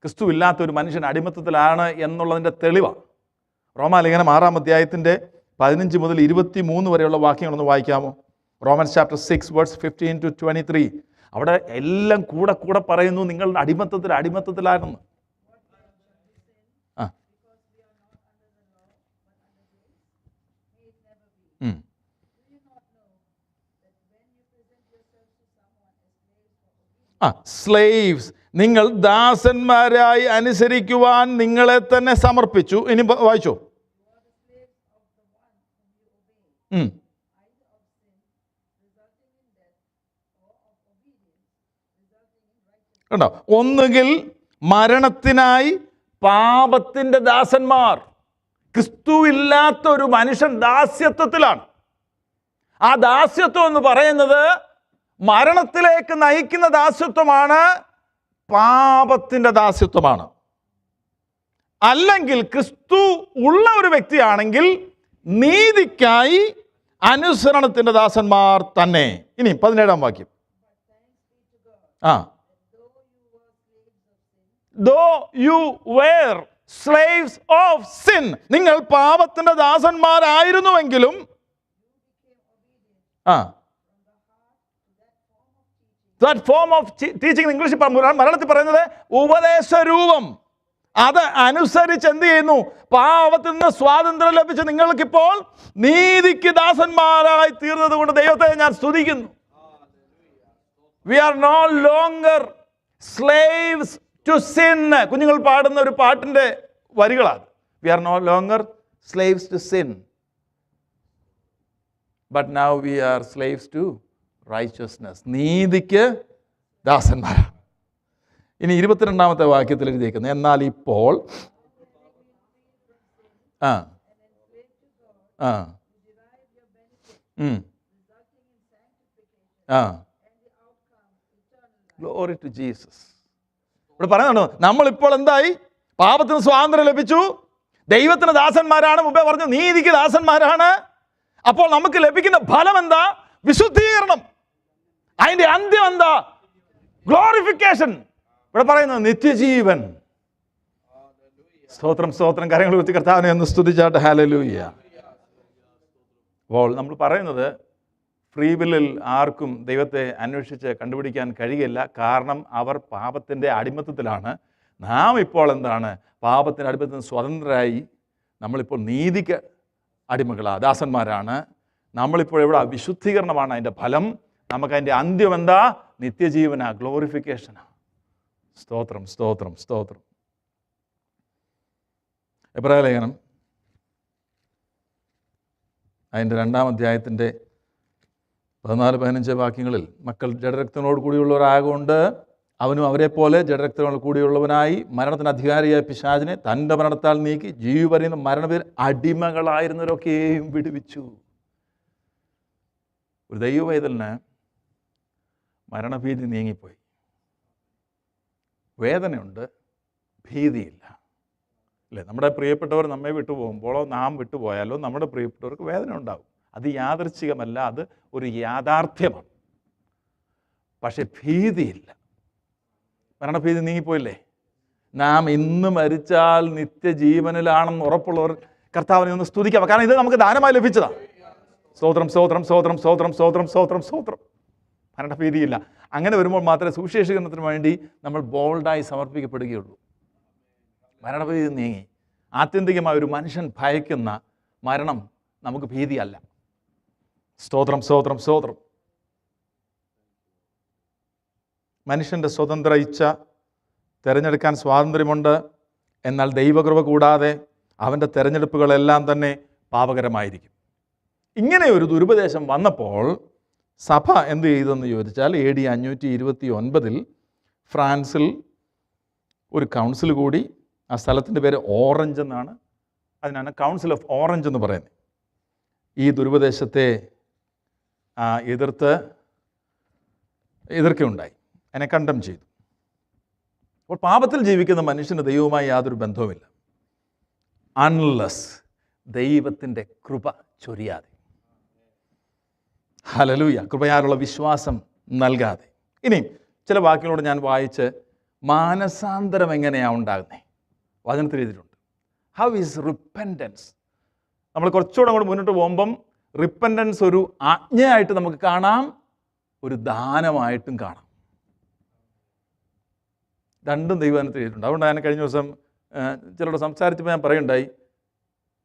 ക്രിസ്തു ഇല്ലാത്ത ഒരു മനുഷ്യൻ അടിമത്വത്തിലാണ് എന്നുള്ളതിൻ്റെ തെളിവാണ്. റോമാലേഖനം 6:15 മുതൽ 23 വരെയുള്ള വാക്യങ്ങളൊന്ന് വായിക്കാമോ? Romance chapter 6:15-23. അവിടെ എല്ലാം കൂടെ പറയുന്നു നിങ്ങൾ അടിമത്തത്തിലായിരുന്നു. സ്ലേവ്സ്, നിങ്ങൾ ദാസന്മാരായി അനുസരിക്കുവാൻ നിങ്ങളെ തന്നെ സമർപ്പിച്ചു. ഇനി വായിച്ചോ. കണ്ടോ, ഒന്നുകിൽ മരണത്തിനായി പാപത്തിൻ്റെ ദാസന്മാർ. ക്രിസ്തു ഇല്ലാത്ത ഒരു മനുഷ്യൻ ദാസ്യത്വത്തിലാണ്. ആ ദാസ്യത്വം എന്ന് പറയുന്നത് മരണത്തിലേക്ക് നയിക്കുന്ന ദാസ്യത്വമാണ്, പാപത്തിൻ്റെ ദാസ്യത്വമാണ്. അല്ലെങ്കിൽ ക്രിസ്തു ഉള്ള ഒരു വ്യക്തിയാണെങ്കിൽ നീതിക്കായി അനുസരണത്തിൻ്റെ ദാസന്മാർ തന്നെ. ഇനി 17-ാം വാക്യം. Though you were slaves of sin, നിങ്ങൾ പാപത്തിൻ്റെ ദാസന്മാരായിരുന്നുവെങ്കിലും that form of teaching, ഇംഗ്ലീഷിൽ മലയാളത്തിൽ പറയുന്നത് ഉപദേശരൂപം, അത് അനുസരിച്ച് എന്ത് ചെയ്യുന്നു? പാപത്തിൽ നിന്ന് സ്വാതന്ത്ര്യം ലഭിച്ച് നിങ്ങൾക്കിപ്പോൾ നീതിക്ക് ദാസന്മാരായി തീർന്നത് കൊണ്ട് ദൈവത്തെ ഞാൻ സ്തുതിക്കുന്നു. We are no longer slaves to sin. കുഞ്ഞുങ്ങൾ പാടുന്ന ഒരു പാട്ടിൻ്റെ വരികളാണ്. We are no longer slaves to sin, but now we are slaves to righteousness. നീതിക്ക് ദാസന്മാരാണ്. ഇനി 22-ാമത്തെ വാക്യത്തിൽ എഴുതിയിരിക്കുന്നത്, എന്നാൽ ഇപ്പോൾ ഗ്ലോറി ടു ജീസസ്. ഇവിടെ പറയുന്നുണ്ടോ, നമ്മളിപ്പോൾ എന്തായി? പാപത്തിന് സ്വാതന്ത്ര്യം ലഭിച്ചു, ദൈവത്തിന് ദാസന്മാരാണ്. മുമ്പേ പറഞ്ഞു നീതിക്ക് ദാസന്മാരാണ്. അപ്പോൾ നമുക്ക് ലഭിക്കുന്ന ഫലം എന്താ? വിശുദ്ധീകരണം. അതിൻ്റെ അന്ത്യം എന്താ? ഗ്ലോറിഫിക്കേഷൻ. ഇവിടെ പറയുന്നത് നിത്യജീവൻ. സ്തോത്രം, സ്തോത്രം. കാര്യങ്ങൾ കുറിച്ച് കർത്താവിനെ ഒന്ന് സ്തുതിച്ചാട്ടെ. ഹല്ലേലൂയ. അപ്പോൾ നമ്മൾ പറയുന്നത് ഫ്രീ വില്ലിൽ ആർക്കും ദൈവത്തെ അന്വേഷിച്ച് കണ്ടുപിടിക്കാൻ കഴിയില്ല. കാരണം അവർ പാപത്തിൻ്റെ അടിമത്തത്തിലാണ്. നാം ഇപ്പോൾ എന്താണ്? പാപത്തിൻ്റെ അടിമത്തത്തിൽ നിന്ന് സ്വതന്ത്രരായി നമ്മളിപ്പോൾ നീതിക്ക് അടിമകളാണ്, ദാസന്മാരാണ്. നമ്മളിപ്പോൾ എവിടെ? വിശുദ്ധീകരണമാണ് അതിൻ്റെ ഫലം. നമുക്കതിൻ്റെ അന്ത്യം എന്താ? നിത്യജീവനാ, ഗ്ലോറിഫിക്കേഷനാ. സ്തോത്രം, സ്തോത്രം, സ്തോത്രം. എബ്രായ ലേഖനം അതിൻ്റെ 2-ാം അധ്യായത്തിൻ്റെ 14-15 വാക്യങ്ങളിൽ, മക്കൾ ജഡരക്തങ്ങളോട് കൂടിയുള്ളവരാകൊണ്ട് അവനും അവരെപ്പോലെ ജഡരക്തങ്ങളോട് കൂടിയുള്ളവനായി മരണത്തിന് അധികാരിയായ പിശാചിനെ തൻ്റെ മരണത്താൽ നീക്കി ജീവപര്യന്തം മരണത്തിൽ അടിമകളായിരുന്നവരൊക്കെയും വിടുവിച്ചു. ഒരു ദൈവവേദലിന് മരണഭീതി നീങ്ങിപ്പോയി. വേദനയുണ്ട്, ഭീതിയില്ല. അല്ലേ? നമ്മുടെ പ്രിയപ്പെട്ടവർ നമ്മെ വിട്ടുപോകുമ്പോഴോ നാം വിട്ടുപോയാലോ നമ്മുടെ പ്രിയപ്പെട്ടവർക്ക് വേദന ഉണ്ടാകും. അത് യാദൃച്ഛികമല്ല, അത് ഒരു യാഥാർത്ഥ്യമാണ്. പക്ഷെ ഭീതിയില്ല. മരണഭീതി നീങ്ങിപ്പോയില്ലേ? നാം ഇന്ന് മരിച്ചാൽ നിത്യജീവനിലാണെന്ന് ഉറപ്പുള്ളവർ കർത്താവിനെ ഒന്ന് സ്തുതിക്കാം. കാരണം ഇത് നമുക്ക് ദാനമായി ലഭിച്ചതാണ്. സ്തോത്രം, സ്തോത്രം, സ്തോത്രം, സ്തോത്രം, സ്തോത്രം, സ്തോത്രം, സ്തോത്രം. മരണഭീതിയില്ല. അങ്ങനെ വരുമ്പോൾ മാത്രമേ സുവിശേഷീകരണത്തിന് വേണ്ടി നമ്മൾ ബോൾഡായി സമർപ്പിക്കപ്പെടുകയുള്ളൂ. മരണഭീതി നീങ്ങി. ആത്യന്തികമായ ഒരു മനുഷ്യൻ ഭയക്കുന്ന മരണം നമുക്ക് ഭീതിയല്ല. സ്തോത്രം, സ്തോത്രം, സ്തോത്രം. മനുഷ്യൻ്റെ സ്വതന്ത്ര ഇച്ഛ തിരഞ്ഞെടുക്കാൻ സ്വാതന്ത്ര്യമുണ്ട്. എന്നാൽ ദൈവകൃപ കൂടാതെ അവൻ്റെ തിരഞ്ഞെടുപ്പുകളെല്ലാം തന്നെ പാപകരമായിരിക്കും. ഇങ്ങനെ ഒരു ദുരുപദേശം വന്നപ്പോൾ സഭ എന്ത് ചെയ്തെന്ന് ചോദിച്ചാൽ, AD 529 ഫ്രാൻസിൽ ഒരു കൗൺസിൽ കൂടി. ആ സ്ഥലത്തിൻ്റെ പേര് ഓറഞ്ച് എന്നാണ്. അതിനാണ് കൗൺസിൽ ഓഫ് ഓറഞ്ച് എന്ന് പറയുന്നത്. ഈ ദുരുപദേശത്തെ എതിർക്കുകയുണ്ടായി, അതിനെ കണ്ടം ചെയ്തു. അപ്പോൾ പാപത്തിൽ ജീവിക്കുന്ന മനുഷ്യന് ദൈവവുമായി യാതൊരു ബന്ധവുമില്ല, അൺലെസ് ദൈവത്തിൻ്റെ കൃപ ചൊരിയാതെ. ഹല്ലേലൂയ. കൃപയാലുള്ള വിശ്വാസം നൽകാതെ. ഇനി ചില വാക്കുകളോട് ഞാൻ വായിച്ച് മാനസാന്തരം എങ്ങനെയാണ് ഉണ്ടാകുന്നത് വചനത്തിൽ എഴുതിയിട്ടുണ്ട്. How is repentance? നമ്മൾ കുറച്ചുകൂടെ അങ്ങോട്ട് മുന്നോട്ട് പോകുമ്പം റിപ്പൻറ്റൻസ് ഒരു ആജ്ഞയായിട്ട് നമുക്ക് കാണാം, ഒരു ദാനമായിട്ടും കാണാം. രണ്ടും ദൈവവചനത്തിൽ എഴുതിയിട്ടുണ്ട്. അതുകൊണ്ട് ഞാൻ കഴിഞ്ഞ ദിവസം ചിലരോട് സംസാരിച്ചപ്പോൾ ഞാൻ പറയുണ്ടായി,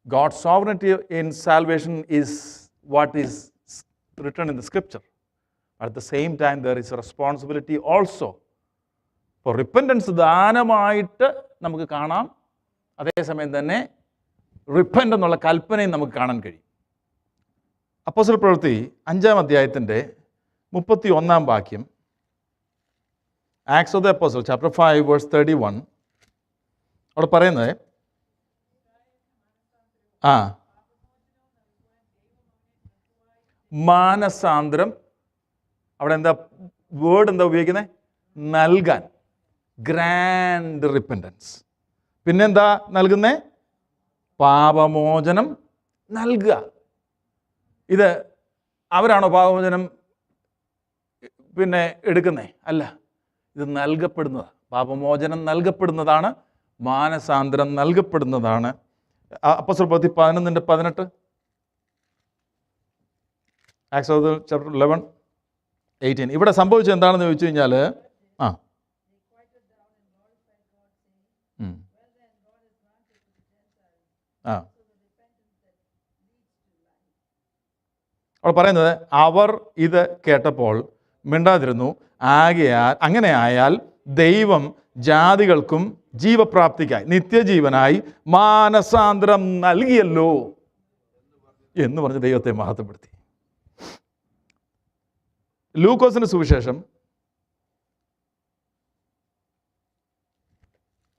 God's sovereignty in salvation is what is written in the scripture. At the same time, there is a responsibility also അപ്പോൾ റിപ്പൻറ്റൻസ് ദാനമായിട്ട് നമുക്ക് കാണാം, അതേസമയം തന്നെ റിപ്പൻറ്റ് എന്നുള്ള കൽപ്പനയും നമുക്ക് കാണാൻ കഴിയും. അപ്പോസ്തല പ്രവൃത്തി 5-ാം അധ്യായത്തിൻ്റെ 31-ാം വാക്യം, Acts of the Apostles chapter 5 verse 31, അവിടെ പറയുന്നത് മാനസാന്തരം, അവിടെ എന്താ വേർഡ് എന്താ ഉപയോഗിക്കുന്നത്? നൽകാൻ, ഗ്രാൻഡ് റിപ്പൻറ്റൻസ്. പിന്നെന്താ നൽകുന്നേ? പാപമോചനം നൽകുക. ഇത് അവരാണോ പാപമോചനം എടുക്കുന്നേ? അല്ല, ഇത് നൽകപ്പെടുന്നതാണ്. പാപമോചനം നൽകപ്പെടുന്നതാണ്, മാനസാന്തരം നൽകപ്പെടുന്നതാണ്. അപ്പോസ്തല പ്രവൃത്തി 11:18, ആക്ട്സ് ഓഫ് ദ ചാപ്റ്റർ 11:18. ഇവിടെ സംഭവിച്ചത് എന്താണെന്ന് ചോദിച്ചു കഴിഞ്ഞാൽ, അവിടെ പറയുന്നത്, അവർ ഇത് കേട്ടപ്പോൾ മിണ്ടാതിരുന്നു. അങ്ങനെ ആയാൽ ദൈവം ജാതികൾക്കും ജീവപ്രാപ്തിക്കായി, നിത്യജീവനായി മാനസാന്തരം നൽകിയല്ലോ എന്ന് പറഞ്ഞ് ദൈവത്തെ മഹത്വപ്പെടുത്തി. ലൂക്കോസിന്റെ സുവിശേഷം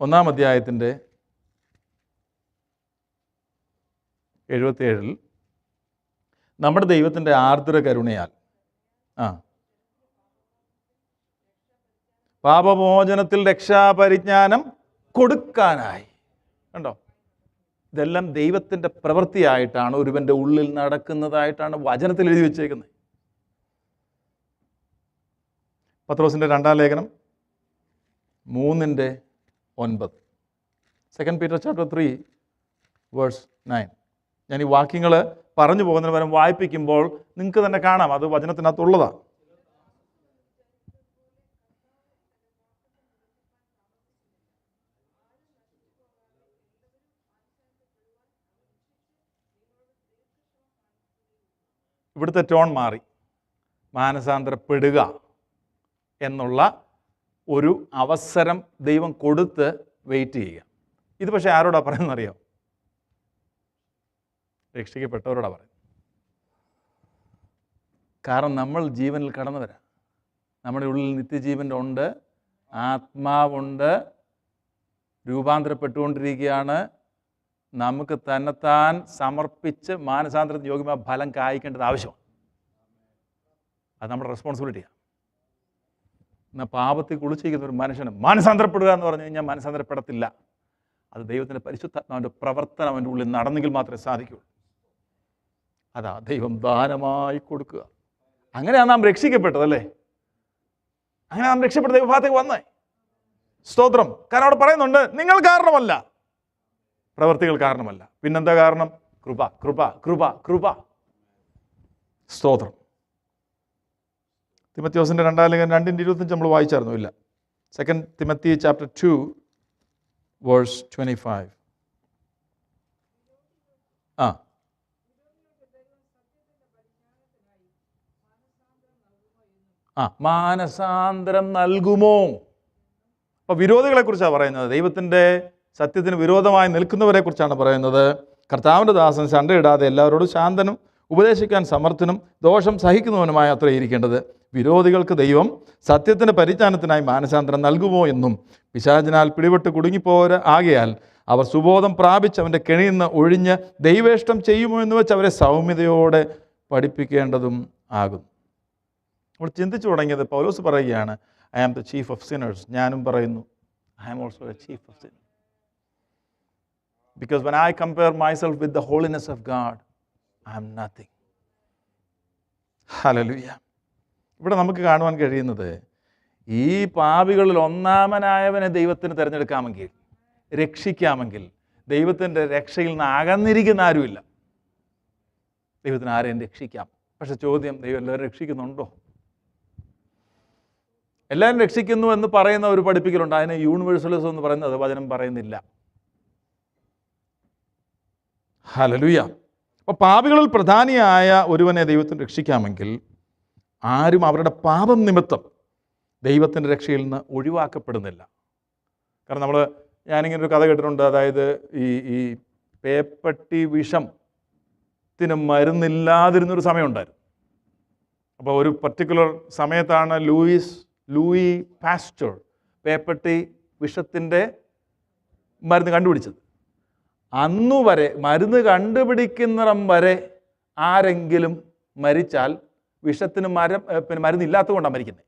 1-ാം അധ്യായത്തിൻ്റെ 77 നമ്മുടെ ദൈവത്തിൻ്റെ ആർദ്ര കരുണയാൽ പാപമോചനത്തിൽ രക്ഷാപരിജ്ഞാനം കൊടുക്കാനായി. കണ്ടോ, ഇതെല്ലാം ദൈവത്തിൻ്റെ പ്രവൃത്തിയായിട്ടാണ്, ഒരുവൻ്റെ ഉള്ളിൽ നടക്കുന്നതായിട്ടാണ് വചനത്തിൽ എഴുതി വെച്ചേക്കുന്നത്. പത്രോസിൻ്റെ 2-ാം ലേഖനം 3:9, 2 Peter chapter 3 verse 9. ഞാൻ ഈ വാക്യങ്ങൾ പറഞ്ഞു പോകുന്നതിന് പകരം വായിപ്പിക്കുമ്പോൾ നിങ്ങൾക്ക് തന്നെ കാണാം, അത് വചനത്തിനകത്തുള്ളതാണ്. ഇവിടുത്തെ ടോൺ മാറി, മാനസാന്തരപ്പെടുക എന്നുള്ള ഒരു അവസരം ദൈവം കൊടുത്ത് വെയിറ്റ് ചെയ്യുക. ഇത് പക്ഷേ ആരോടാ പറയുന്നറിയോ? രക്ഷിക്കപ്പെട്ടവരോടാ പറയുന്നത്. കാരണം നമ്മൾ ജീവനിൽ കടന്നവരാ. നമ്മുടെ ഉള്ളിൽ നിത്യജീവൻ്റെ ഉണ്ട്, ആത്മാവുണ്ട്, രൂപാന്തരപ്പെട്ടുകൊണ്ടിരിക്കുകയാണ്. നമുക്ക് തന്നെത്താൻ സമർപ്പിച്ച് മാനസാന്തരത്തിന് യോഗ്യമായ ഫലം കായ്ക്കേണ്ടത് ആവശ്യമാണ്. അത് നമ്മുടെ റെസ്പോൺസിബിലിറ്റിയാണ്. എന്നാൽ പാപത്തിൽ കുളിച്ചിരിക്കുന്ന ഒരു മനുഷ്യന് മാനസാന്തരപ്പെടുക എന്ന് പറഞ്ഞു കഴിഞ്ഞാൽ മാനസാന്തരപ്പെടത്തില്ല. അത് ദൈവത്തിൻ്റെ പരിശുദ്ധാത്മാവിൻ്റെ പ്രവർത്തനം അവൻ്റെ ഉള്ളിൽ നടന്നെങ്കിൽ മാത്രമേ സാധിക്കുകയുള്ളൂ. അതാ ദൈവം ദാനമായി കൊടുക്കുക. അങ്ങനെയാണ് നാം രക്ഷിക്കപ്പെട്ടതല്ലേ? അങ്ങനെ നാം രക്ഷപ്പെട്ട ദൈവഭാഗത്തേക്ക് വന്നേ. സ്തോത്രം. കാരണം അവിടെ പറയുന്നുണ്ട്, നിങ്ങൾ കാരണമല്ല, പ്രവർത്തികൾ കാരണമല്ല. പിന്നെന്താ കാരണം? കൃപ, കൃപ, കൃപ, കൃപ. സ്തോത്രം. തിമത്തിയോസിൻ്റെ 2-ാം ലേഖനം 2:25 നമ്മൾ വായിച്ചായിരുന്നു? ഇല്ല. 2 Timothy chapter 2 verse 25. മാനസാന്തരം നൽകുമോ? അപ്പോൾ വിരോധികളെ കുറിച്ചാണ് പറയുന്നത്. ദൈവത്തിൻ്റെ സത്യത്തിന് വിരോധമായി നിൽക്കുന്നവരെ കുറിച്ചാണ് പറയുന്നത്. കർത്താവിൻ്റെ ദാസൻ ശണ്ടയിടാതെ എല്ലാവരോടും ശാന്തനും ഉപദേശിക്കാൻ സമർത്ഥനും ദോഷം സഹിക്കുന്നവനുമായി അത്ര ഇരിക്കേണ്ടത്. വിരോധികൾക്ക് ദൈവം സത്യത്തിൻ്റെ പരിജ്ഞാനത്തിനായി മാനസാന്തരം നൽകുമോ എന്നും പിശാചിനാൽ പിടിപെട്ട് കുടുങ്ങിപ്പോര ആകയാൽ അവർ സുബോധം പ്രാപിച്ച് അവൻ്റെ കെണിയിൽ നിന്ന് ഒഴിഞ്ഞ് ദൈവേഷ്ടം ചെയ്യുമോ എന്ന് വെച്ച് അവരെ സൗമ്യതയോടെ പഠിപ്പിക്കേണ്ടതും ആകുന്നു. നമ്മൾ ചിന്തിച്ചു തുടങ്ങിയത് പൗലോസ് പറയുകയാണ്, I am the chief of sinners. ഞാനും പറയുന്നു, I am also a chief of sinners. Because when I compare myself with the holiness of God, I am nothing. Hallelujah. ഇവിടെ നമുക്ക് കാണുവാൻ കഴിയുന്നത്, ഈ പാപികളിൽ ഒന്നാമനായവനെ ദൈവത്തിന് തിരഞ്ഞെടുക്കാമെങ്കിൽ, രക്ഷിക്കാമെങ്കിൽ, ദൈവത്തിൻ്റെ രക്ഷയിൽ നിന്ന് അകന്നിരിക്കുന്ന ആരുമില്ല. ദൈവത്തിന് ആരെയും രക്ഷിക്കാം. പക്ഷെ ചോദ്യം, ദൈവം എല്ലാവരും രക്ഷിക്കുന്നുണ്ടോ? എല്ലാവരും രക്ഷിക്കുന്നു എന്ന് പറയുന്ന ഒരു പഠിപ്പിക്കലുണ്ട്. അതിന് യൂണിവേഴ്സലിസം എന്ന് പറയുന്നത് വചനം പറയുന്നില്ല. ഹല്ലേലൂയ. അപ്പോൾ പാപികളിൽ പ്രധാനിയായ ഒരുവനെ ദൈവത്തിന് രക്ഷിക്കാമെങ്കിൽ, ആരും അവരുടെ പാപം നിമിത്തം ദൈവത്തിൻ്റെ രക്ഷയിൽ നിന്ന് ഒഴിവാക്കപ്പെടുന്നില്ല. കാരണം ഞാനിങ്ങനെ ഒരു കഥ കേട്ടിട്ടുണ്ട്. അതായത് ഈ പേപ്പട്ടി വിഷത്തിന് മരുന്നില്ലാതിരുന്നൊരു സമയമുണ്ടായിരുന്നു. അപ്പോൾ ഒരു പർട്ടിക്കുലർ സമയത്താണ് ലൂയി പാസ്റ്റർ പേപ്പട്ടി വിഷത്തിൻ്റെ മരുന്ന് കണ്ടുപിടിച്ചത്. അന്നുവരെ മരുന്ന് കണ്ടുപിടിക്കുന്നിടം വരെ ആരെങ്കിലും മരിച്ചാൽ വിഷത്തിന് മരുന്നില്ലാത്തത് കൊണ്ടാണ് മരിക്കുന്നത്.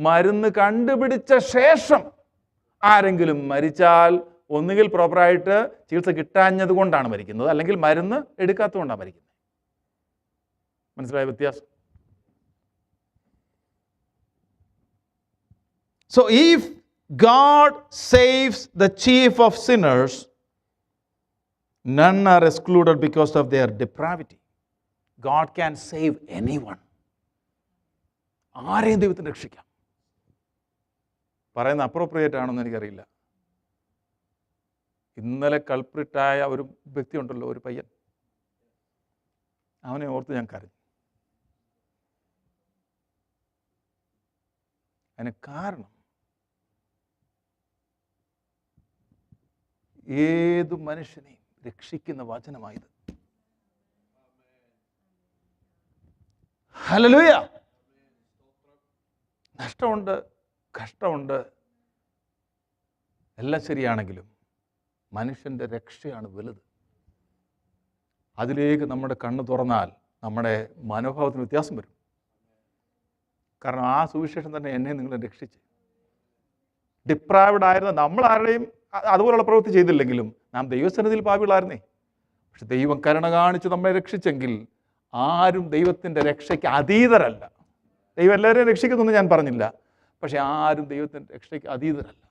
മരുന്ന് കണ്ടുപിടിച്ച ശേഷം ആരെങ്കിലും മരിച്ചാൽ ഒന്നുകിൽ പ്രോപ്പറായിട്ട് ചികിത്സ കിട്ടാഞ്ഞത് കൊണ്ടാണ് മരിക്കുന്നത്, അല്ലെങ്കിൽ മരുന്ന് എടുക്കാത്തത് കൊണ്ടാണ് മരിക്കുന്നത്. മനസ്സിലായ വ്യത്യാസം? So if God saves the chief of sinners, none are excluded because of their depravity. God can save anyone. ആരെയും ദൈവത്തിന് രക്ഷിക്കാം. പറയുന്ന അപ്രോപ്രിയേറ്റ് ആണെന്ന് എനിക്കറിയില്ല. ഇന്നലെ കൾപ്രിറ്റായ ഒരു വ്യക്തി ഉണ്ടല്ലോ, ഒരു പയ്യൻ, അവനെ ഓർത്ത് ഞാൻ കരഞ്ഞു. അതിന് കാരണം ഏതു മനുഷ്യനെയും രക്ഷിക്കുന്ന വചനമായത്. ഹല്ലേലൂയ. നഷ്ടമുണ്ട്, കഷ്ടമുണ്ട്, എല്ലാം ശരിയാണെങ്കിലും മനുഷ്യൻ്റെ രക്ഷയാണ് വലുത്. അതിലേക്ക് നമ്മുടെ കണ്ണ് തുറന്നാൽ നമ്മുടെ മനോഭാവത്തിന് വ്യത്യാസം വരും. കാരണം ആ സുവിശേഷം തന്നെ എന്നെ നിങ്ങളെ രക്ഷിച്ച്. ഡിപ്രാവിഡ് ആയിരുന്ന നമ്മളാരുടെയും അതുപോലുള്ള പ്രവൃത്തി ചെയ്തില്ലെങ്കിലും നാം ദൈവസന്നിധിയിൽ പാപികളായിരുന്നേ. പക്ഷെ ദൈവം കരുണ കാണിച്ച് നമ്മളെ രക്ഷിച്ചെങ്കിൽ ആരും ദൈവത്തിൻ്റെ രക്ഷയ്ക്ക് അതീതരല്ല. ദൈവം എല്ലാവരെയും രക്ഷിക്കുന്നൊന്നും ഞാൻ പറഞ്ഞില്ല, പക്ഷെ ആരും ദൈവത്തിൻ്റെ രക്ഷയ്ക്ക് അതീതരല്ല.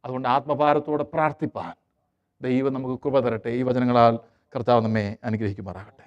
അതുകൊണ്ട് ആത്മഭാരത്തോടെ പ്രാർത്ഥിപ്പാൻ ദൈവം നമുക്ക് കൃപ തരട്ടെ. ഈ വചനങ്ങളാൽ കർത്താവ് നമ്മെ അനുഗ്രഹിക്കുമാറാകട്ടെ.